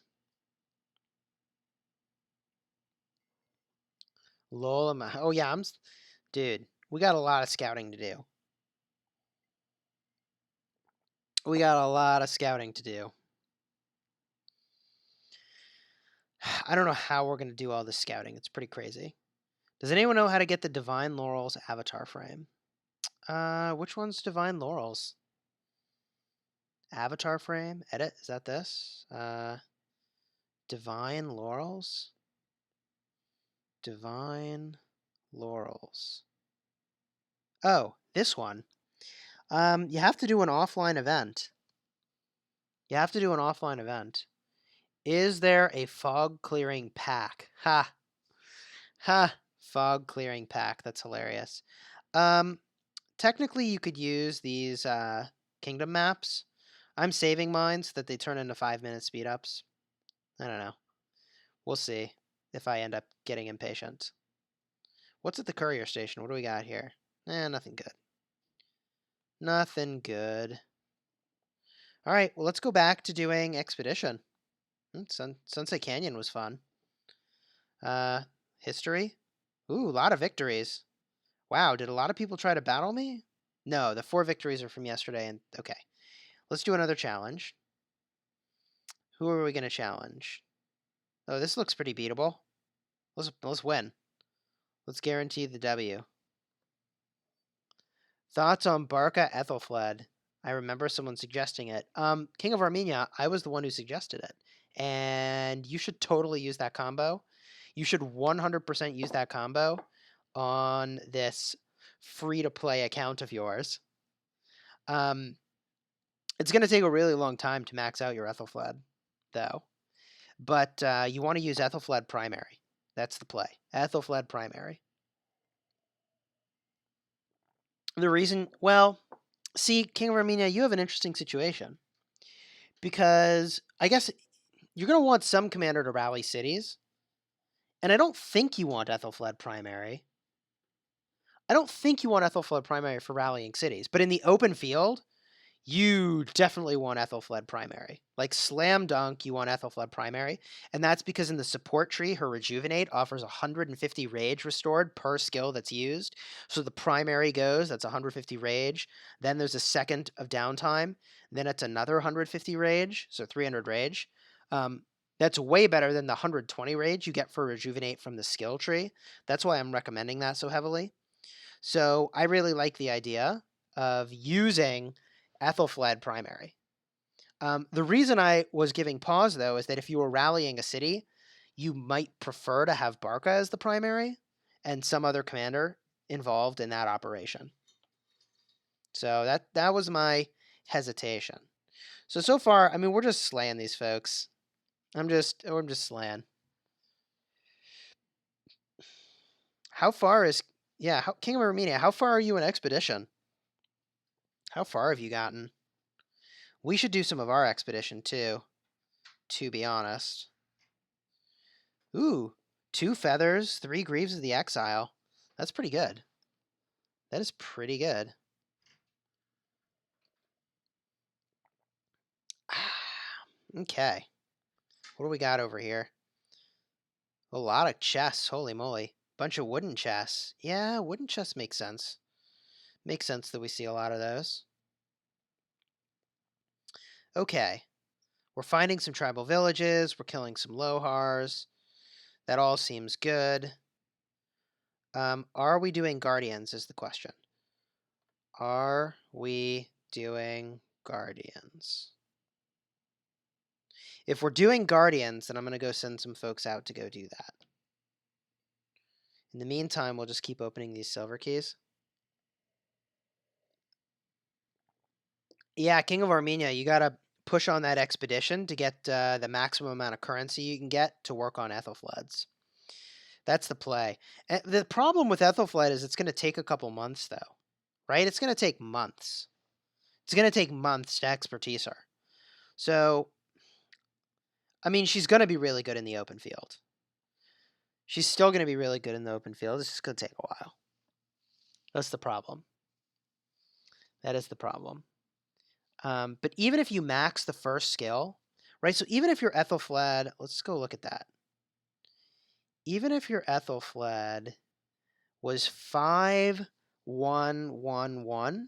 Lol, oh, yeah, Dude, we got a lot of scouting to do. We got a lot of scouting to do. I don't know how we're going to do all this scouting. It's pretty crazy. Does anyone know how to get the Divine Laurels avatar frame? Which one's Divine Laurels? Avatar frame? Edit? Is that this? Divine Laurels? Divine Laurels. Oh, this one. You have to do an offline event. You have to do an offline event. Is there a fog clearing pack? Ha. Ha. Fog clearing pack. That's hilarious. Technically, you could use these kingdom maps. I'm saving mine so that they turn into 5-minute speed ups. I don't know. We'll see if I end up getting impatient. What's at the courier station? What do we got here? Nothing good. Nothing good. All right, well, let's go back to doing Expedition. Sunset Canyon was fun. History? Ooh, a lot of victories. Wow, did a lot of people try to battle me? No, the 4 victories are from yesterday. And okay, let's do another challenge. Who are we going to challenge? Oh, this looks pretty beatable. Let's win. Let's guarantee the W. Thoughts on Barca Ethelfled? I remember someone suggesting it. King of Armenia, I was the one who suggested it. And you should totally use that combo. You should 100% use that combo on this free-to-play account of yours. It's going to take a really long time to max out your Ethelfled, though. But you want to use Ethelfled primary. That's the play. Ethelfled primary. The reason, well, see, King of Armenia, you have an interesting situation. Because I guess you're going to want some commander to rally cities. And I don't think you want Ethelfled primary. I don't think you want Ethelfled primary for rallying cities. But in the open field, you definitely want Ethelfled primary. Like slam dunk, you want Ethelfled primary. And that's because in the support tree, her Rejuvenate offers 150 rage restored per skill that's used. So the primary goes, that's 150 rage. Then there's a second of downtime. Then it's another 150 rage, so 300 rage. That's way better than the 120 rage you get for Rejuvenate from the skill tree. That's why I'm recommending that so heavily. So I really like the idea of using Ethelfled primary. The reason I was giving pause, though, is that if you were rallying a city, you might prefer to have Barca as the primary and some other commander involved in that operation. So that was my hesitation. So far, I mean, we're just slaying these folks. I'm just slaying. How far is, yeah, King of Armenia, how far are you in expedition? How far have you gotten? We should do some of our expedition too, to be honest. Ooh, 2 feathers, 3 Greaves of the Exile. That's pretty good. That is pretty good. Okay. What do we got over here? A lot of chests, holy moly. Bunch of wooden chests. Yeah, wooden chests make sense. Makes sense that we see a lot of those. Okay. We're finding some tribal villages. We're killing some Lohars. That all seems good. Are we doing Guardians is the question. Are we doing Guardians? If we're doing Guardians, then I'm going to go send some folks out to go do that. In the meantime, we'll just keep opening these silver keys. Yeah, King of Armenia, you got to push on that expedition to get the maximum amount of currency you can get to work on Ethelfleds. That's the play. And the problem with Ethelfled is it's going to take a couple months, though. Right? It's going to take months. It's going to take months to expertise her. So, I mean, she's going to be really good in the open field. She's still going to be really good in the open field. It's just going to take a while. That's the problem. That is the problem. But even if you max the first skill, right? So even if you're Ethelfled, let's go look at that. Even if your Ethelfled was 5-1-1-1,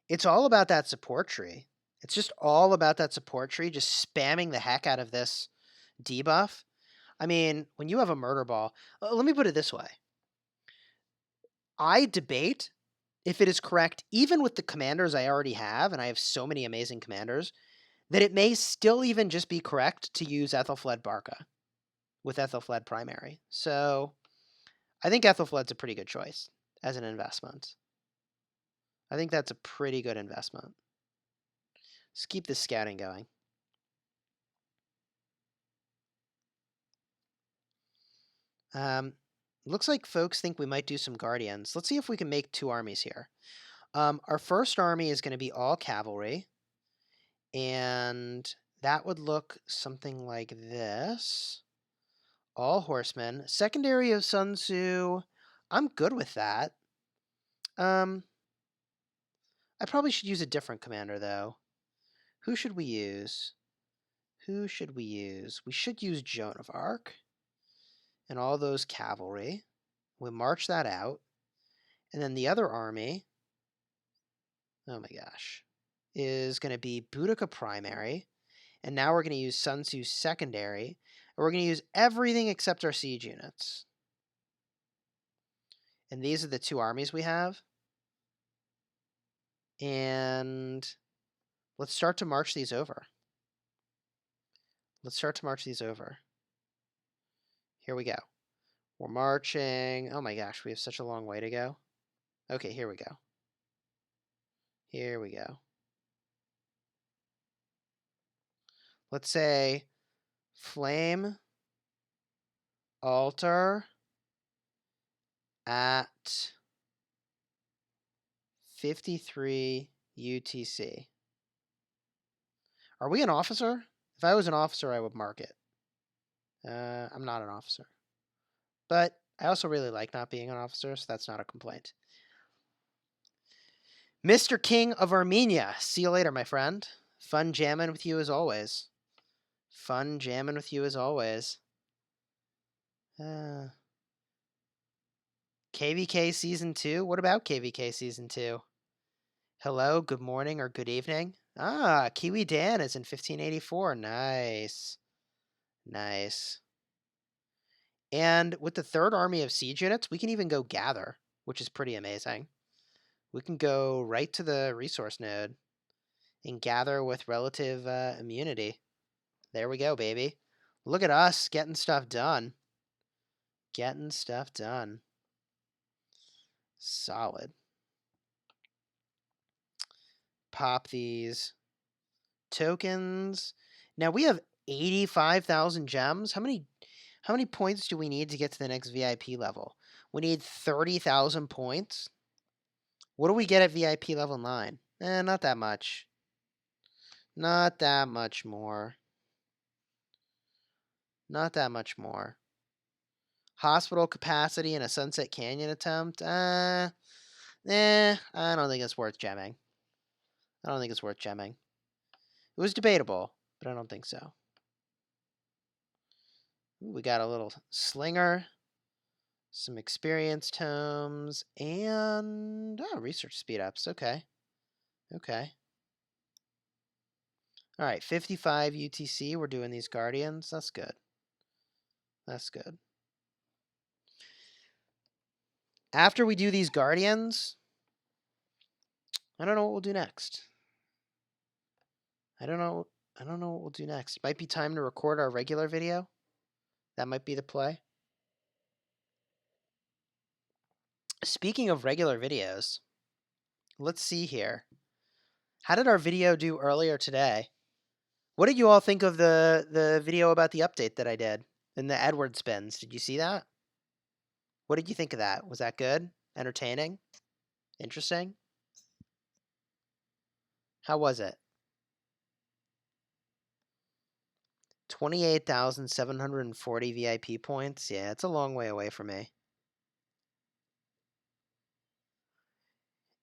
it's all about that support tree. It's just all about that support tree, just spamming the heck out of this debuff. I mean, when you have a murder ball, let me put it this way. I debate if it is correct, even with the commanders I already have, and I have so many amazing commanders, that it may still even just be correct to use Ethelfled Barca with Ethelfled Primary. So I think Ethelfled's a pretty good choice as an investment. I think that's a pretty good investment. Let's keep this scouting going. Looks like folks think we might do some Guardians. Let's see if we can make 2 armies here. Our first army is going to be all cavalry. And that would look something like this. All horsemen. Secondary of Sun Tzu. I'm good with that. I probably should use a different commander, though. Who should we use? Who should we use? We should use Joan of Arc and all those cavalry. We march that out. And then the other army, oh my gosh, is going to be Boudica primary. And now we're going to use Sun Tzu secondary. And we're going to use everything except our siege units. And these are the 2 armies we have. And let's start to march these over. Let's start to march these over. Here we go. We're marching. Oh my gosh, we have such a long way to go. Okay, here we go. Here we go. Let's say flame altar at 53 UTC. Are we an officer? If I was an officer, I would mark it. I'm not an officer. But I also really like not being an officer, so that's not a complaint. Mr. King of Armenia, see you later, my friend. Fun jamming with you as always. Fun jamming with you as always. KVK Season 2? What about KVK Season 2? Hello, good morning, or good evening. Ah, Kiwi Dan is in 1584. Nice. Nice. And with the 3rd army of siege units, we can even go gather, which is pretty amazing. We can go right to the resource node and gather with relative immunity. There we go, baby. Look at us getting stuff done. Getting stuff done. Solid. pop these tokens. Now we have 85,000 gems. How many points do we need to get to the next VIP level? We need 30,000 points. What do we get at VIP level 9? Not that much. Not that much more. Not that much more. Hospital capacity in a Sunset Canyon attempt? I don't think it's worth gemming. I don't think it's worth gemming. It was debatable, but I don't think so. Ooh, we got a little slinger, some experience tomes, and research speed ups. Okay. Okay. All right, 55 UTC. We're doing these guardians. That's good. That's good. After we do these guardians, I don't know what we'll do next. I don't know what we'll do next. It might be time to record our regular video. That might be the play. Speaking of regular videos, let's see here. How did our video do earlier today? What did you all think of the video about the update that I did in the Edward spins? Did you see that? What did you think of that? Was that good? Entertaining? Interesting? How was it? 28,740 VIP points? Yeah, it's a long way away from me.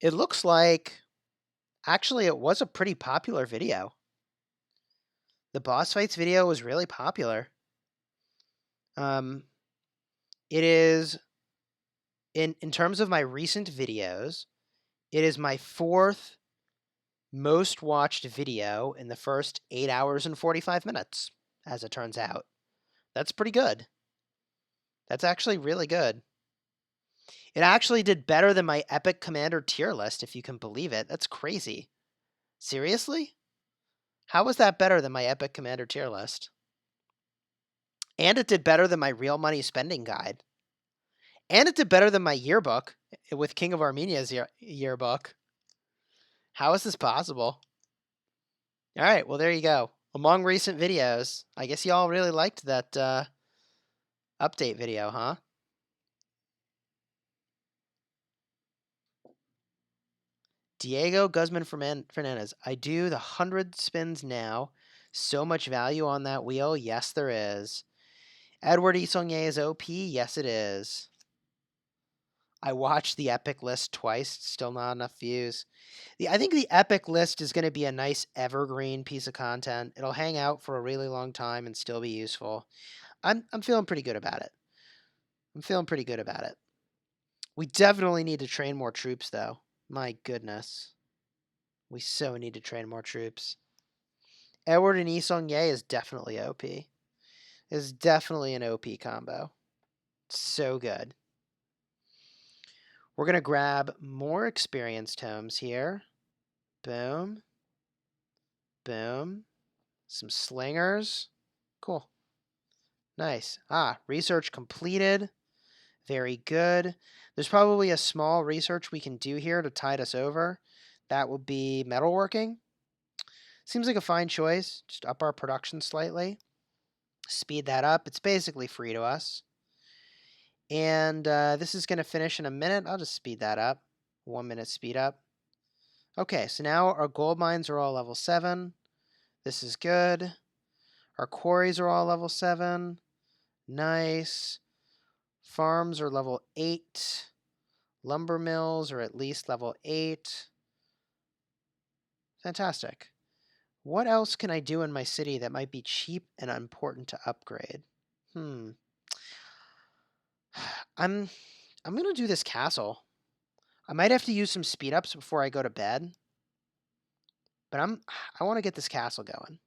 It looks like, actually, it was a pretty popular video. The boss fights video was really popular. It is, in terms of my recent videos, it is my 4th most watched video in the first 8 hours and 45 minutes, as it turns out. That's pretty good. That's actually really good. It actually did better than my Epic Commander tier list, if you can believe it. That's crazy. Seriously? How was that better than my Epic Commander tier list? And it did better than my real money spending guide. And it did better than my yearbook with King of Armenia's yearbook. How is this possible? All right, well, there you go. Among recent videos, I guess y'all really liked that update video, huh? Diego Guzman Fernandez. I do the 100 spins now. So much value on that wheel. Yes, there is. Edward Isonye is OP. Yes, it is. I watched the Epic list twice. Still not enough views. I think the Epic list is going to be a nice evergreen piece of content. It'll hang out for a really long time and still be useful. I'm feeling pretty good about it. I'm feeling pretty good about it. We definitely need to train more troops, though. My goodness. We so need to train more troops. Edward and Isong Ye is definitely OP. Is definitely an OP combo. So good. We're going to grab more experience tomes here. Boom. Boom. Some slingers. Cool. Nice. Research completed. Very good. There's probably a small research we can do here to tide us over. That would be metalworking. Seems like a fine choice. Just up our production slightly. Speed that up. It's basically free to us. And this is going to finish in a minute. I'll just speed that up. 1 minute speed up. Okay, so now our gold mines are all level 7. This is good. Our quarries are all level 7. Nice. Farms are level 8. Lumber mills are at least level 8. Fantastic. What else can I do in my city that might be cheap and important to upgrade? I'm going to do this castle. I might have to use some speed ups before I go to bed. But I want to get this castle going.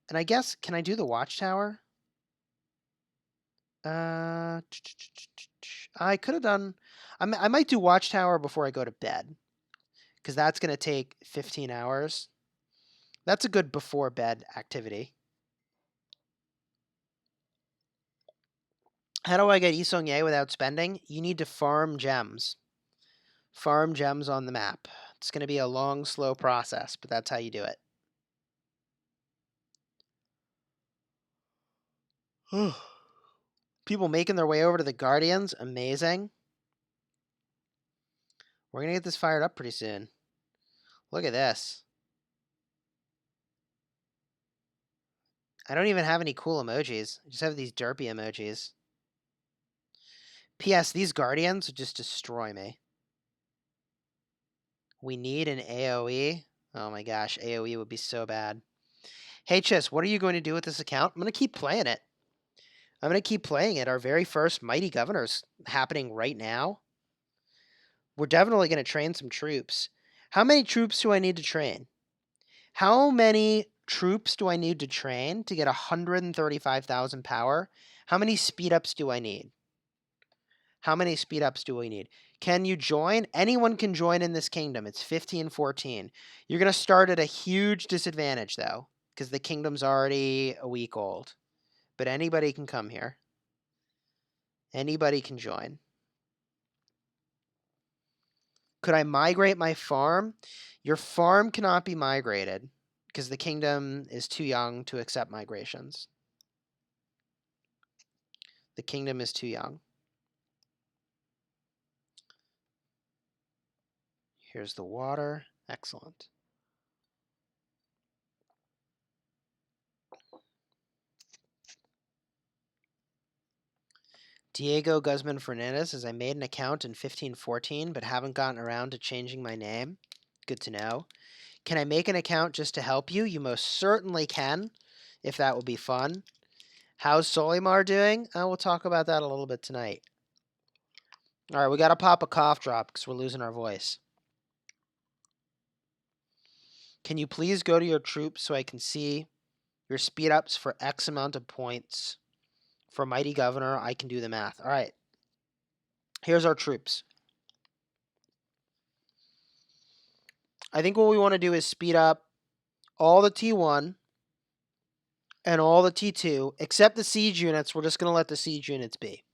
And I guess, can I do the watchtower? I could have done, I might do watchtower before I go to bed. Because that's going to take 15 hours. That's a good before bed activity. How do I get Isongye without spending? You need to farm gems. Farm gems on the map. It's going to be a long, slow process, but that's how you do it. People making their way over to the Guardians. Amazing. We're going to get this fired up pretty soon. Look at this. I don't even have any cool emojis. I just have these derpy emojis. P.S. These Guardians would just destroy me. We need an AoE. Oh my gosh, AoE would be so bad. Hey, Chis, what are you going to do with this account? I'm going to keep playing it. I'm going to keep playing it. Our very first Mighty Governor's happening right now. We're definitely going to train some troops. How many troops do I need to train? How many troops do I need to train to get 135,000 power? How many speed ups do I need? How many speed ups do we need? Can you join? Anyone can join in this kingdom. It's 15-14. You're going to start at a huge disadvantage, though, because the kingdom's already a week old. But anybody can come here. Anybody can join. Could I migrate my farm? Your farm cannot be migrated because the kingdom is too young to accept migrations. The kingdom is too young. Here's the water. Excellent. Diego Guzman Fernandez says, I made an account in 1514, but haven't gotten around to changing my name. Good to know. Can I make an account just to help you? You most certainly can, if that would be fun. How's Solimar doing? We'll talk about that a little bit tonight. All right, we got to pop a cough drop because we're losing our voice. Can you please go to your troops so I can see your speed ups for X amount of points? For Mighty Governor, I can do the math. All right. Here's our troops. I think what we want to do is speed up all the T1 and all the T2, except the siege units. We're just going to let the siege units be.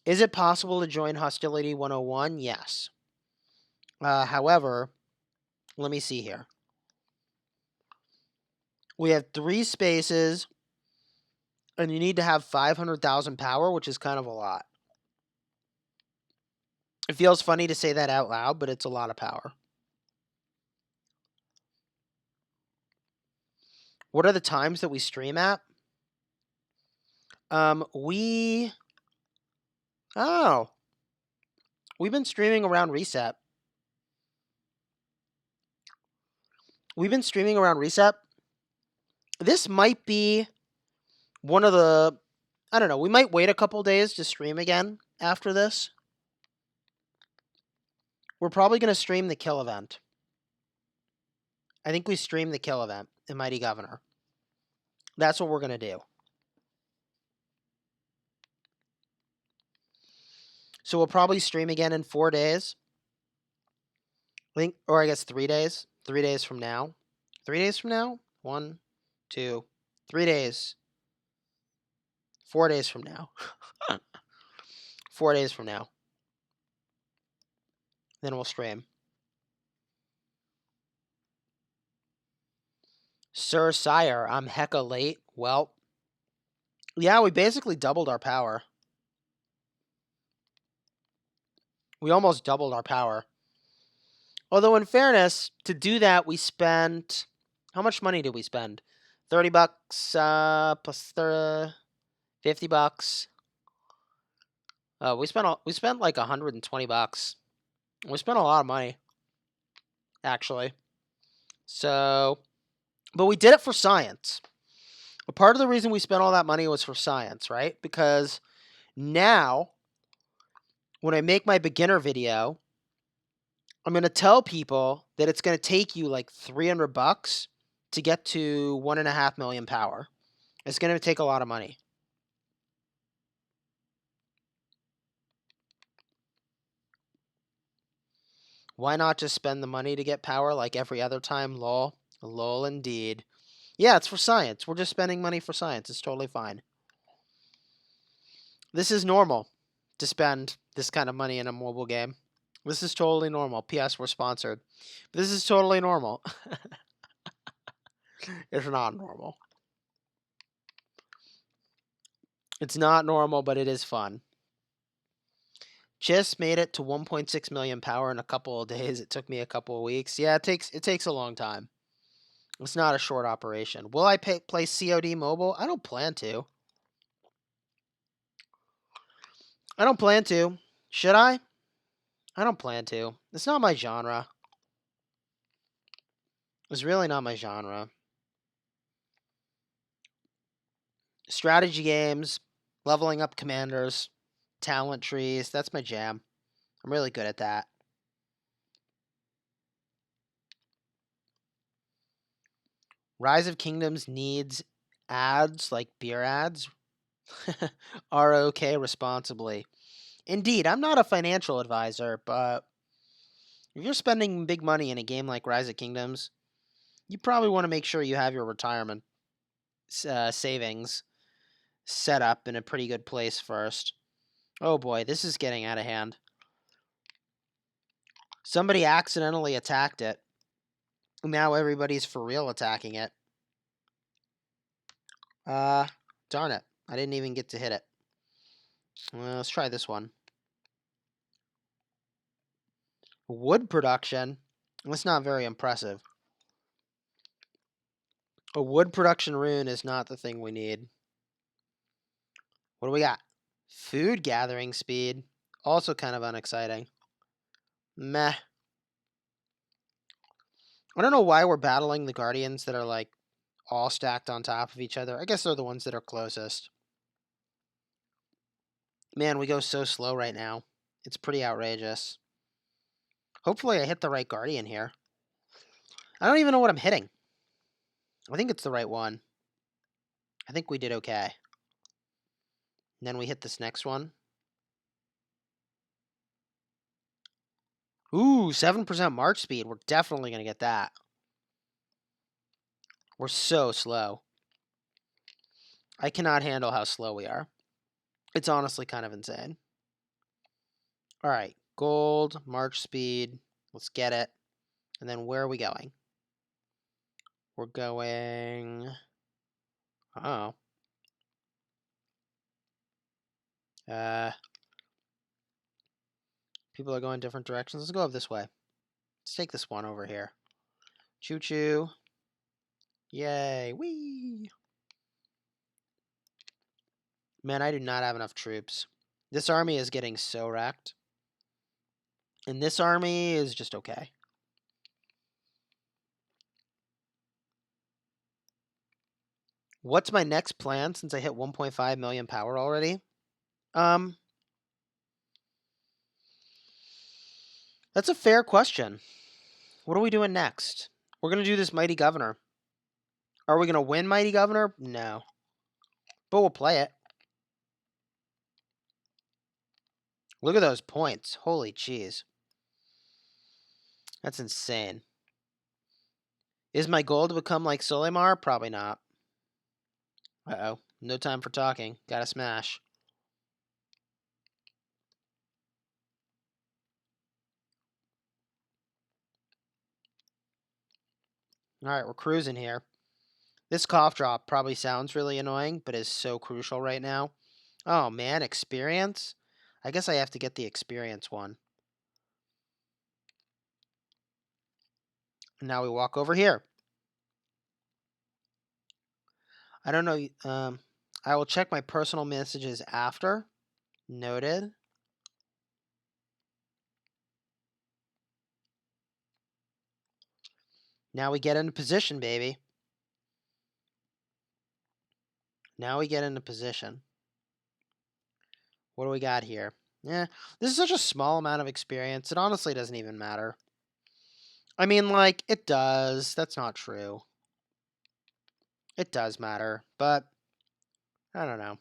Is it possible to join Hostility 101? Yes. However, let me see here. We have 3 spaces, and you need to have 500,000 power, which is kind of a lot. It feels funny to say that out loud, but it's a lot of power. What are the times that we stream at? We've been streaming around reset. We've been streaming around reset. This might be one of the, I don't know, we might wait a couple days to stream again after this. We're probably going to stream the kill event. I think we stream the kill event in Mighty Governor. That's what we're going to do. So we'll probably stream again in 4 days. I think, or I guess 3 days. 3 days from now. 3 days from now? 1, 2, 3 days. 4 days from now. 4 days from now. Then we'll stream. Sir Sire, I'm hecka late. Well, yeah, we basically doubled our power. We almost doubled our power. Although, in fairness, to do that, we spent... How much money did we spend? 30 bucks plus 50 bucks. We spent like 120 bucks. We spent a lot of money, actually. So, but we did it for science. A part of the reason we spent all that money was for science, right? Because now, when I make my beginner video, I'm going to tell people that it's going to take you like 300 bucks to get to 1.5 million power. It's going to take a lot of money. Why not just spend the money to get power like every other time? Lol. Lol indeed. Yeah, it's for science. We're just spending money for science. It's totally fine. This is normal to spend this kind of money in a mobile game. This is totally normal. P.S. We're sponsored. This is totally normal. It's not normal. It's not normal, but it is fun. Chis made it to 1.6 million power in a couple of days. It took me a couple of weeks. Yeah, it takes a long time. It's not a short operation. Will I play COD mobile? I don't plan to. I don't plan to. Should I? I don't plan to. It's not my genre. It's really not my genre. Strategy games, leveling up commanders, talent trees, that's my jam. I'm really good at that. Rise of Kingdoms needs ads like beer ads. ROK responsibly. Indeed, I'm not a financial advisor, but if you're spending big money in a game like Rise of Kingdoms, you probably want to make sure you have your retirement savings set up in a pretty good place first. Oh boy, this is getting out of hand. Somebody accidentally attacked it. Now everybody's for real attacking it. Darn it. I didn't even get to hit it. Let's try this one. Wood production. That's not very impressive. A wood production rune is not the thing we need. What do we got? Food gathering speed. Also kind of unexciting. Meh. I don't know why we're battling the guardians that are like all stacked on top of each other. I guess they're the ones that are closest. Man, we go so slow right now. It's pretty outrageous. Hopefully I hit the right guardian here. I don't even know what I'm hitting. I think it's the right one. I think we did okay. And then we hit this next one. Ooh, 7% march speed. We're definitely going to get that. We're so slow. I cannot handle how slow we are. It's honestly kind of insane. All right, gold, march speed. Let's get it. And then where are we going? We're going... Oh. People are going different directions. Let's go up this way. Let's take this one over here. Choo-choo. Yay. Whee! Man, I do not have enough troops. This army is getting so wrecked. And this army is just okay. What's my next plan since I hit 1.5 million power already? That's a fair question. What are we doing next? We're going to do this Mighty Governor. Are we going to win Mighty Governor? No. But we'll play it. Look at those points. Holy cheese. That's insane. Is my goal to become like Solimar? Probably not. Uh-oh. No time for talking. Gotta smash. Alright, we're cruising here. This cough drop probably sounds really annoying, but is so crucial right now. Oh man, experience? I guess I have to get the experience one. And now we walk over here. I don't know. I will check my personal messages after. Noted. Now we get into position, baby. Now we get into position. What do we got here? This is such a small amount of experience. It honestly doesn't even matter. I mean, like, it does. That's not true. It does matter, but I don't know.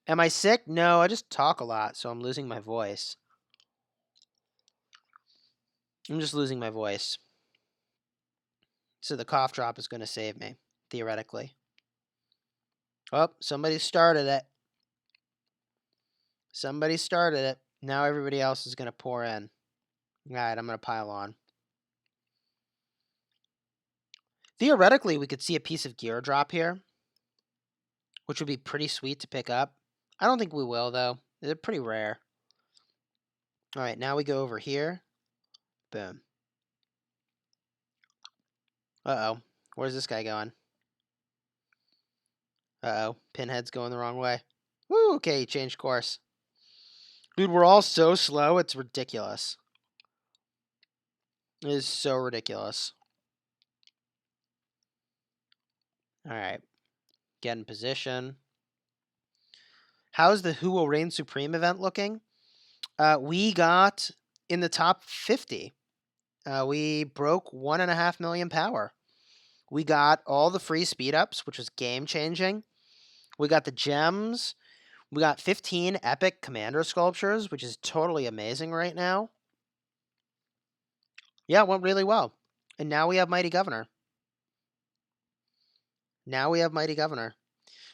Am I sick? No, I just talk a lot, so I'm losing my voice. I'm just losing my voice. So the cough drop is going to save me, theoretically. Oh, somebody started it. Somebody started it. Now everybody else is going to pour in. All right, I'm going to pile on. Theoretically, we could see a piece of gear drop here, which would be pretty sweet to pick up. I don't think we will, though. They're pretty rare. All right, now we go over here. Boom. Uh-oh. Where's this guy going? Uh-oh. Pinhead's going the wrong way. Woo, okay, he changed course. Dude, we're all so slow, it's ridiculous. It is so ridiculous. All right. Get in position. How's the Who Will Reign Supreme event looking? We got in the top 50. We broke 1.5 million power. We got all the free speed ups, which was game changing. We got the gems. We got 15 epic commander sculptures, which is totally amazing right now. Yeah, it went really well. And now we have Mighty Governor.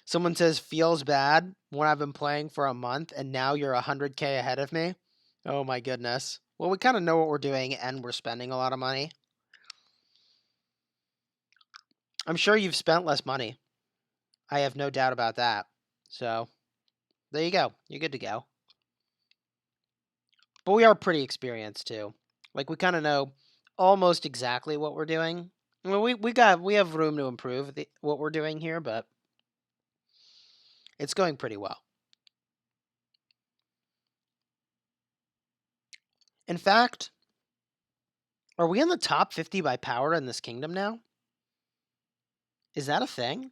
Someone says, feels bad when I've been playing for a month and now you're 100K ahead of me. Oh my goodness. Well, we kind of know what we're doing and we're spending a lot of money. I'm sure you've spent less money. I have no doubt about that. So, there you go. You're good to go. But we are pretty experienced too. Like we kind of know almost exactly what we're doing. Well, we have room to improve what we're doing here, but it's going pretty well. In fact, are we in the top 50 by power in this kingdom now? Is that a thing?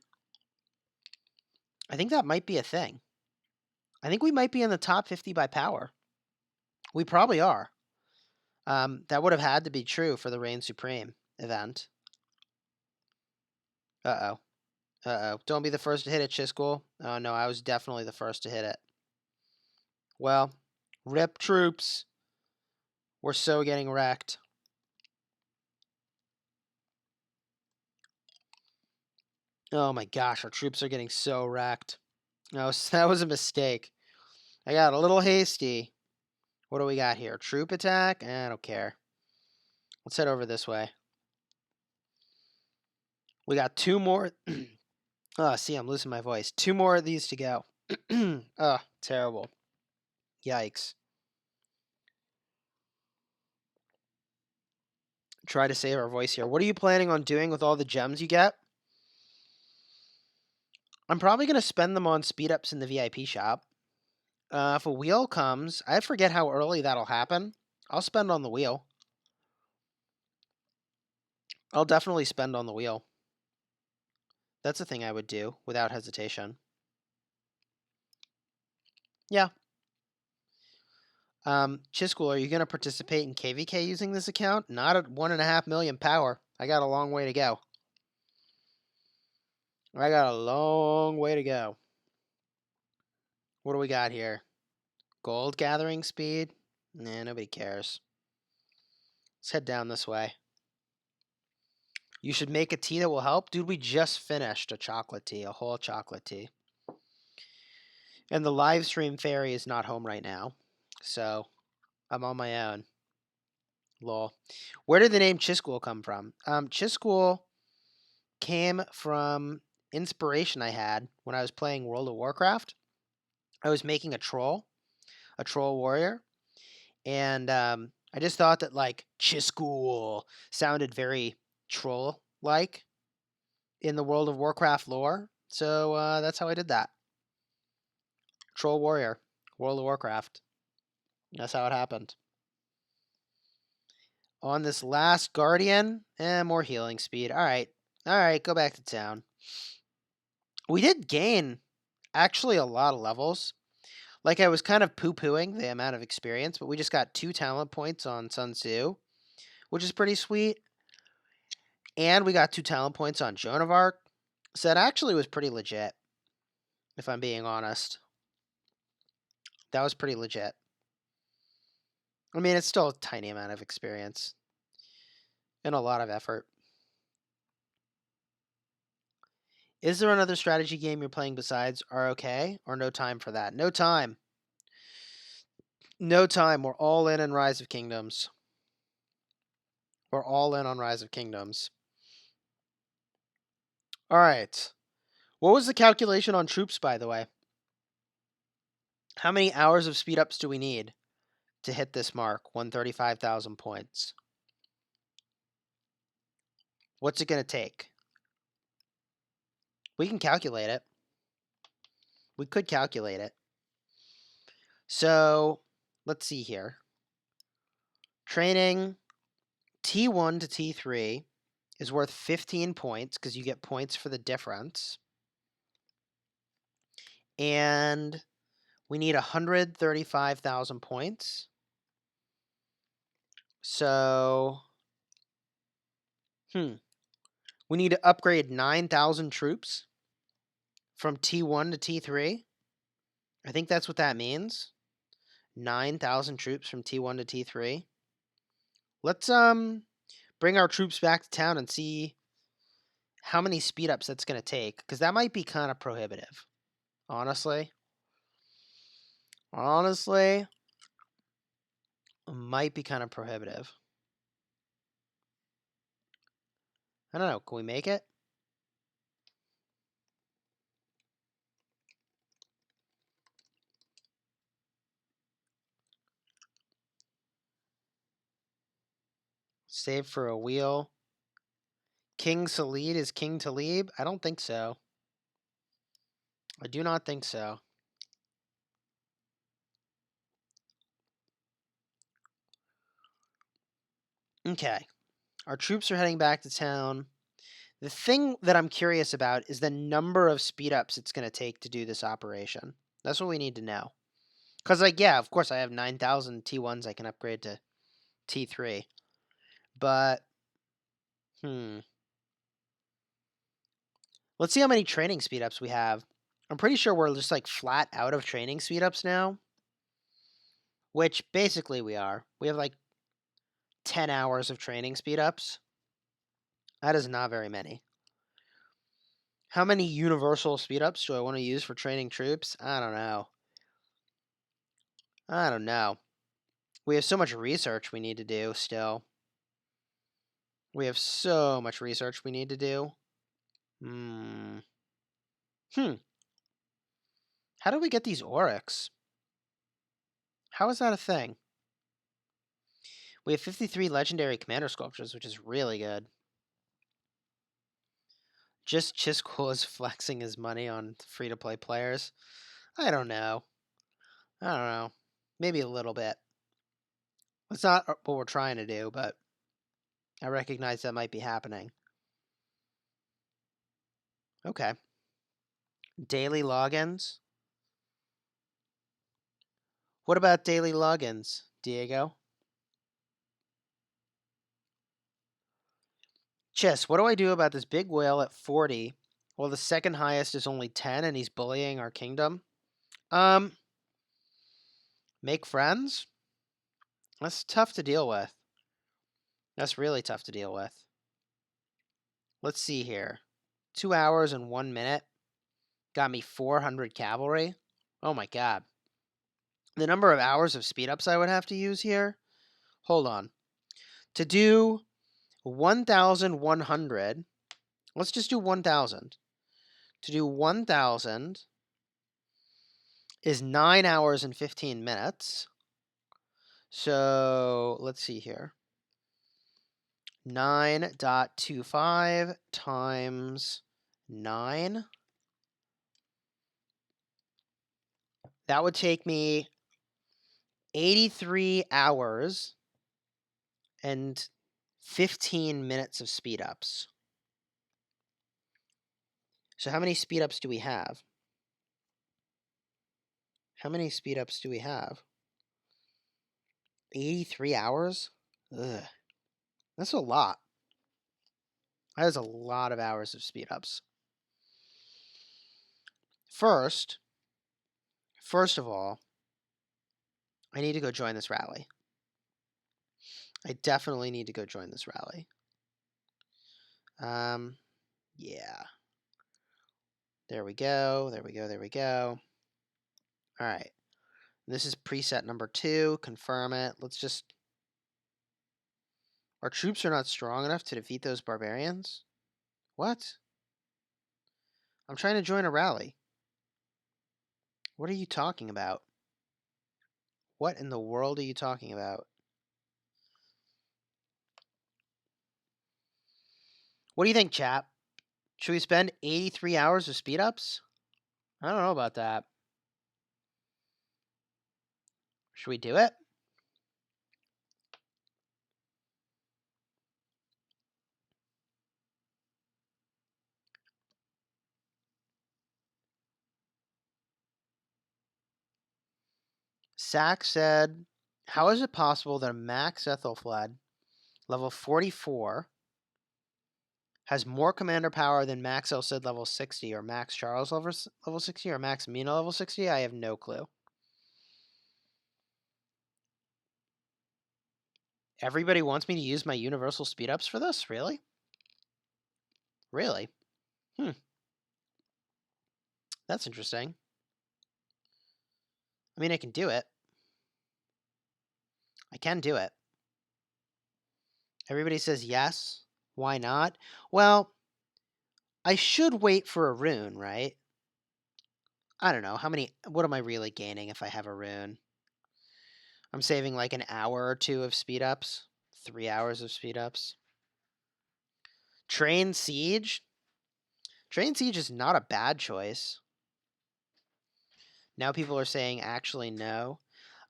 I think that might be a thing. I think we might be in the top 50 by power. We probably are. That would have had to be true for the Reign Supreme event. Uh-oh. Uh-oh. Don't be the first to hit it, Chisgule. Oh, no, I was definitely the first to hit it. Well, rip troops. We're so getting wrecked. Oh my gosh, our troops are getting so wrecked. No, that was a mistake. I got a little hasty. What do we got here? Troop attack? I don't care. Let's head over this way. We got 2 more. Oh, see, I'm losing my voice. 2 more of these to go. Oh, terrible. Yikes. Try to save our voice here. What are you planning on doing with all the gems you get? I'm probably going to spend them on speed ups in the VIP shop. If a wheel comes, I forget how early that'll happen. I'll spend on the wheel. I'll definitely spend on the wheel. That's a thing I would do without hesitation. Yeah. Chisgule, are you going to participate in KVK using this account? Not at 1.5 million power. I got a long way to go. What do we got here? Gold gathering speed? Nah, nobody cares. Let's head down this way. You should make a tea that will help. Dude, we just finished a chocolate tea, a whole chocolate tea. And the live stream fairy is not home right now. So I'm on my own. Lol. Where did the name Chisgule come from? Chisgule came from inspiration I had when I was playing World of Warcraft. I was making a troll warrior, and I just thought that like Chisgule sounded very troll-like in the World of Warcraft lore, so that's how I did that. Troll warrior, World of Warcraft. That's how it happened. On this last guardian, more healing speed. All right, go back to town. We did gain actually a lot of levels. Like I was kind of poo-pooing the amount of experience, but we just got 2 talent points on Sun Tzu, which is pretty sweet. And we got 2 talent points on Joan of Arc. So that actually was pretty legit, if I'm being honest. That was pretty legit. I mean, it's still a tiny amount of experience and a lot of effort. Is there another strategy game you're playing besides ROK or no time for that? No time. No time. We're all in on Rise of Kingdoms. We're all in on Rise of Kingdoms. All right. What was the calculation on troops, by the way? How many hours of speed ups do we need to hit this mark? 135,000 points. What's it going to take? We can calculate it. We could calculate it. So let's see here. Training T1 to T3 is worth 15 points because you get points for the difference. And we need 135,000 points. So, we need to upgrade 9,000 troops from T1 to T3. I think that's what that means. 9,000 troops from T1 to T3. Let's bring our troops back to town and see how many speed ups that's going to take, because that might be kind of prohibitive. Honestly, it might be kind of prohibitive. I don't know. Can we make it? Save for a wheel. King Salid is King Talib? I don't think so. I do not think so. Okay. Our troops are heading back to town. The thing that I'm curious about is the number of speed ups it's going to take to do this operation. That's what we need to know. Because, yeah, of course I have 9,000 T1s I can upgrade to T3. But, let's see how many training speed ups we have. I'm pretty sure we're just like flat out of training speed ups now. Which basically we are. We have like 10 hours of training speed ups. That is not very many. How many universal speed ups do I want to use for training troops? I don't know. We have so much research we need to do still. We have so much research we need to do. How do we get these Oryx? How is that a thing? We have 53 legendary commander sculptures, which is really good. Just Chisgule is flexing his money on free-to-play players. I don't know. Maybe a little bit. It's not what we're trying to do, but I recognize that might be happening. Okay. Daily logins. What about daily logins, Diego? Chess, what do I do about this big whale at 40? Well, the second highest is only 10 and he's bullying our kingdom. Make friends? That's tough to deal with. That's really tough to deal with. Let's see here. 2 hours and 1 minute. Got me 400 cavalry. Oh my god. The number of hours of speed ups I would have to use here. Hold on. To do 1,100. Let's just do 1,000. To do 1,000 is 9 hours and 15 minutes. So let's see here. 9.25 times 9. That would take me 83 hours and 15 minutes of speed ups. So how many speed ups do we have? 83 hours? Ugh. That's a lot. That is a lot of hours of speed ups. First of all, I need to go join this rally. I definitely need to go join this rally. Yeah. There we go. All right. This is preset number 2. Confirm it. Let's just... Our troops are not strong enough to defeat those barbarians? What? I'm trying to join a rally. What are you talking about? What in the world are you talking about? What do you think, chap? Should we spend 83 hours of speed ups? I don't know about that. Should we do it? Sack said, how is it possible that a Max Ethelfled, level 44, has more commander power than Max Elsid level 60, or Max Charles level 60, or Max Mina level 60? I have no clue. Everybody wants me to use my universal speed ups for this? Really? Really? That's interesting. I mean, I can do it. I can do it. Everybody says yes. Why not? Well, I should wait for a rune, right? I don't know. What am I really gaining if I have a rune? I'm saving like an hour or 2 of speed ups. 3 hours of speed ups. Train Siege? Train Siege is not a bad choice. Now people are saying actually no.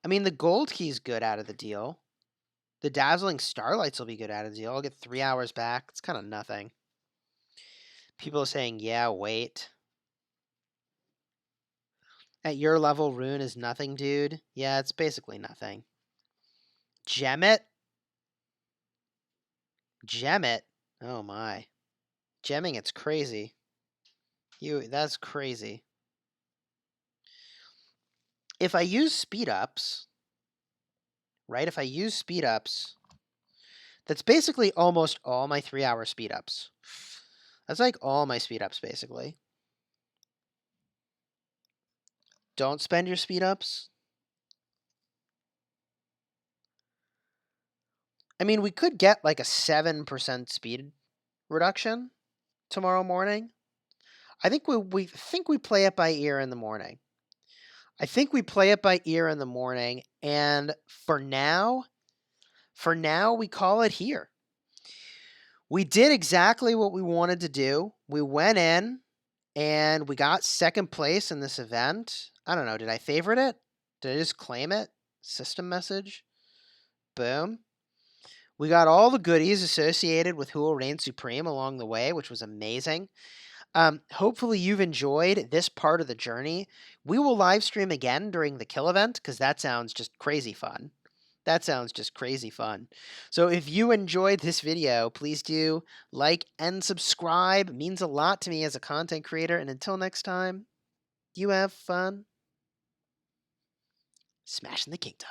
I mean, the gold key's good out of the deal. The Dazzling Starlights will be good out of the deal. I'll get 3 hours back. It's kind of nothing. People are saying, yeah, wait. At your level, rune is nothing, dude. Yeah, it's basically nothing. Gem it? Gem it? Oh my. Gemming, it's crazy. That's crazy. If I use speed ups, right? If I use speed ups, that's basically almost all my 3-hour speed ups. That's like all my speed ups, basically. Don't spend your speed ups. I mean, we could get like a 7% speed reduction tomorrow morning. I think we play it by ear in the morning. I think we play it by ear in the morning, and for now, we call it here. We did exactly what we wanted to do. We went in and we got second place in this event. I don't know. Did I favorite it? Did I just claim it? System message. Boom. We got all the goodies associated with Who Will Reign Supreme along the way, which was amazing. Hopefully you've enjoyed this part of the journey. We will live stream again during the kill event because that sounds just crazy fun. So if you enjoyed this video, please do like and subscribe. It means a lot to me as a content creator. And until next time, you have fun smashing the kingdom.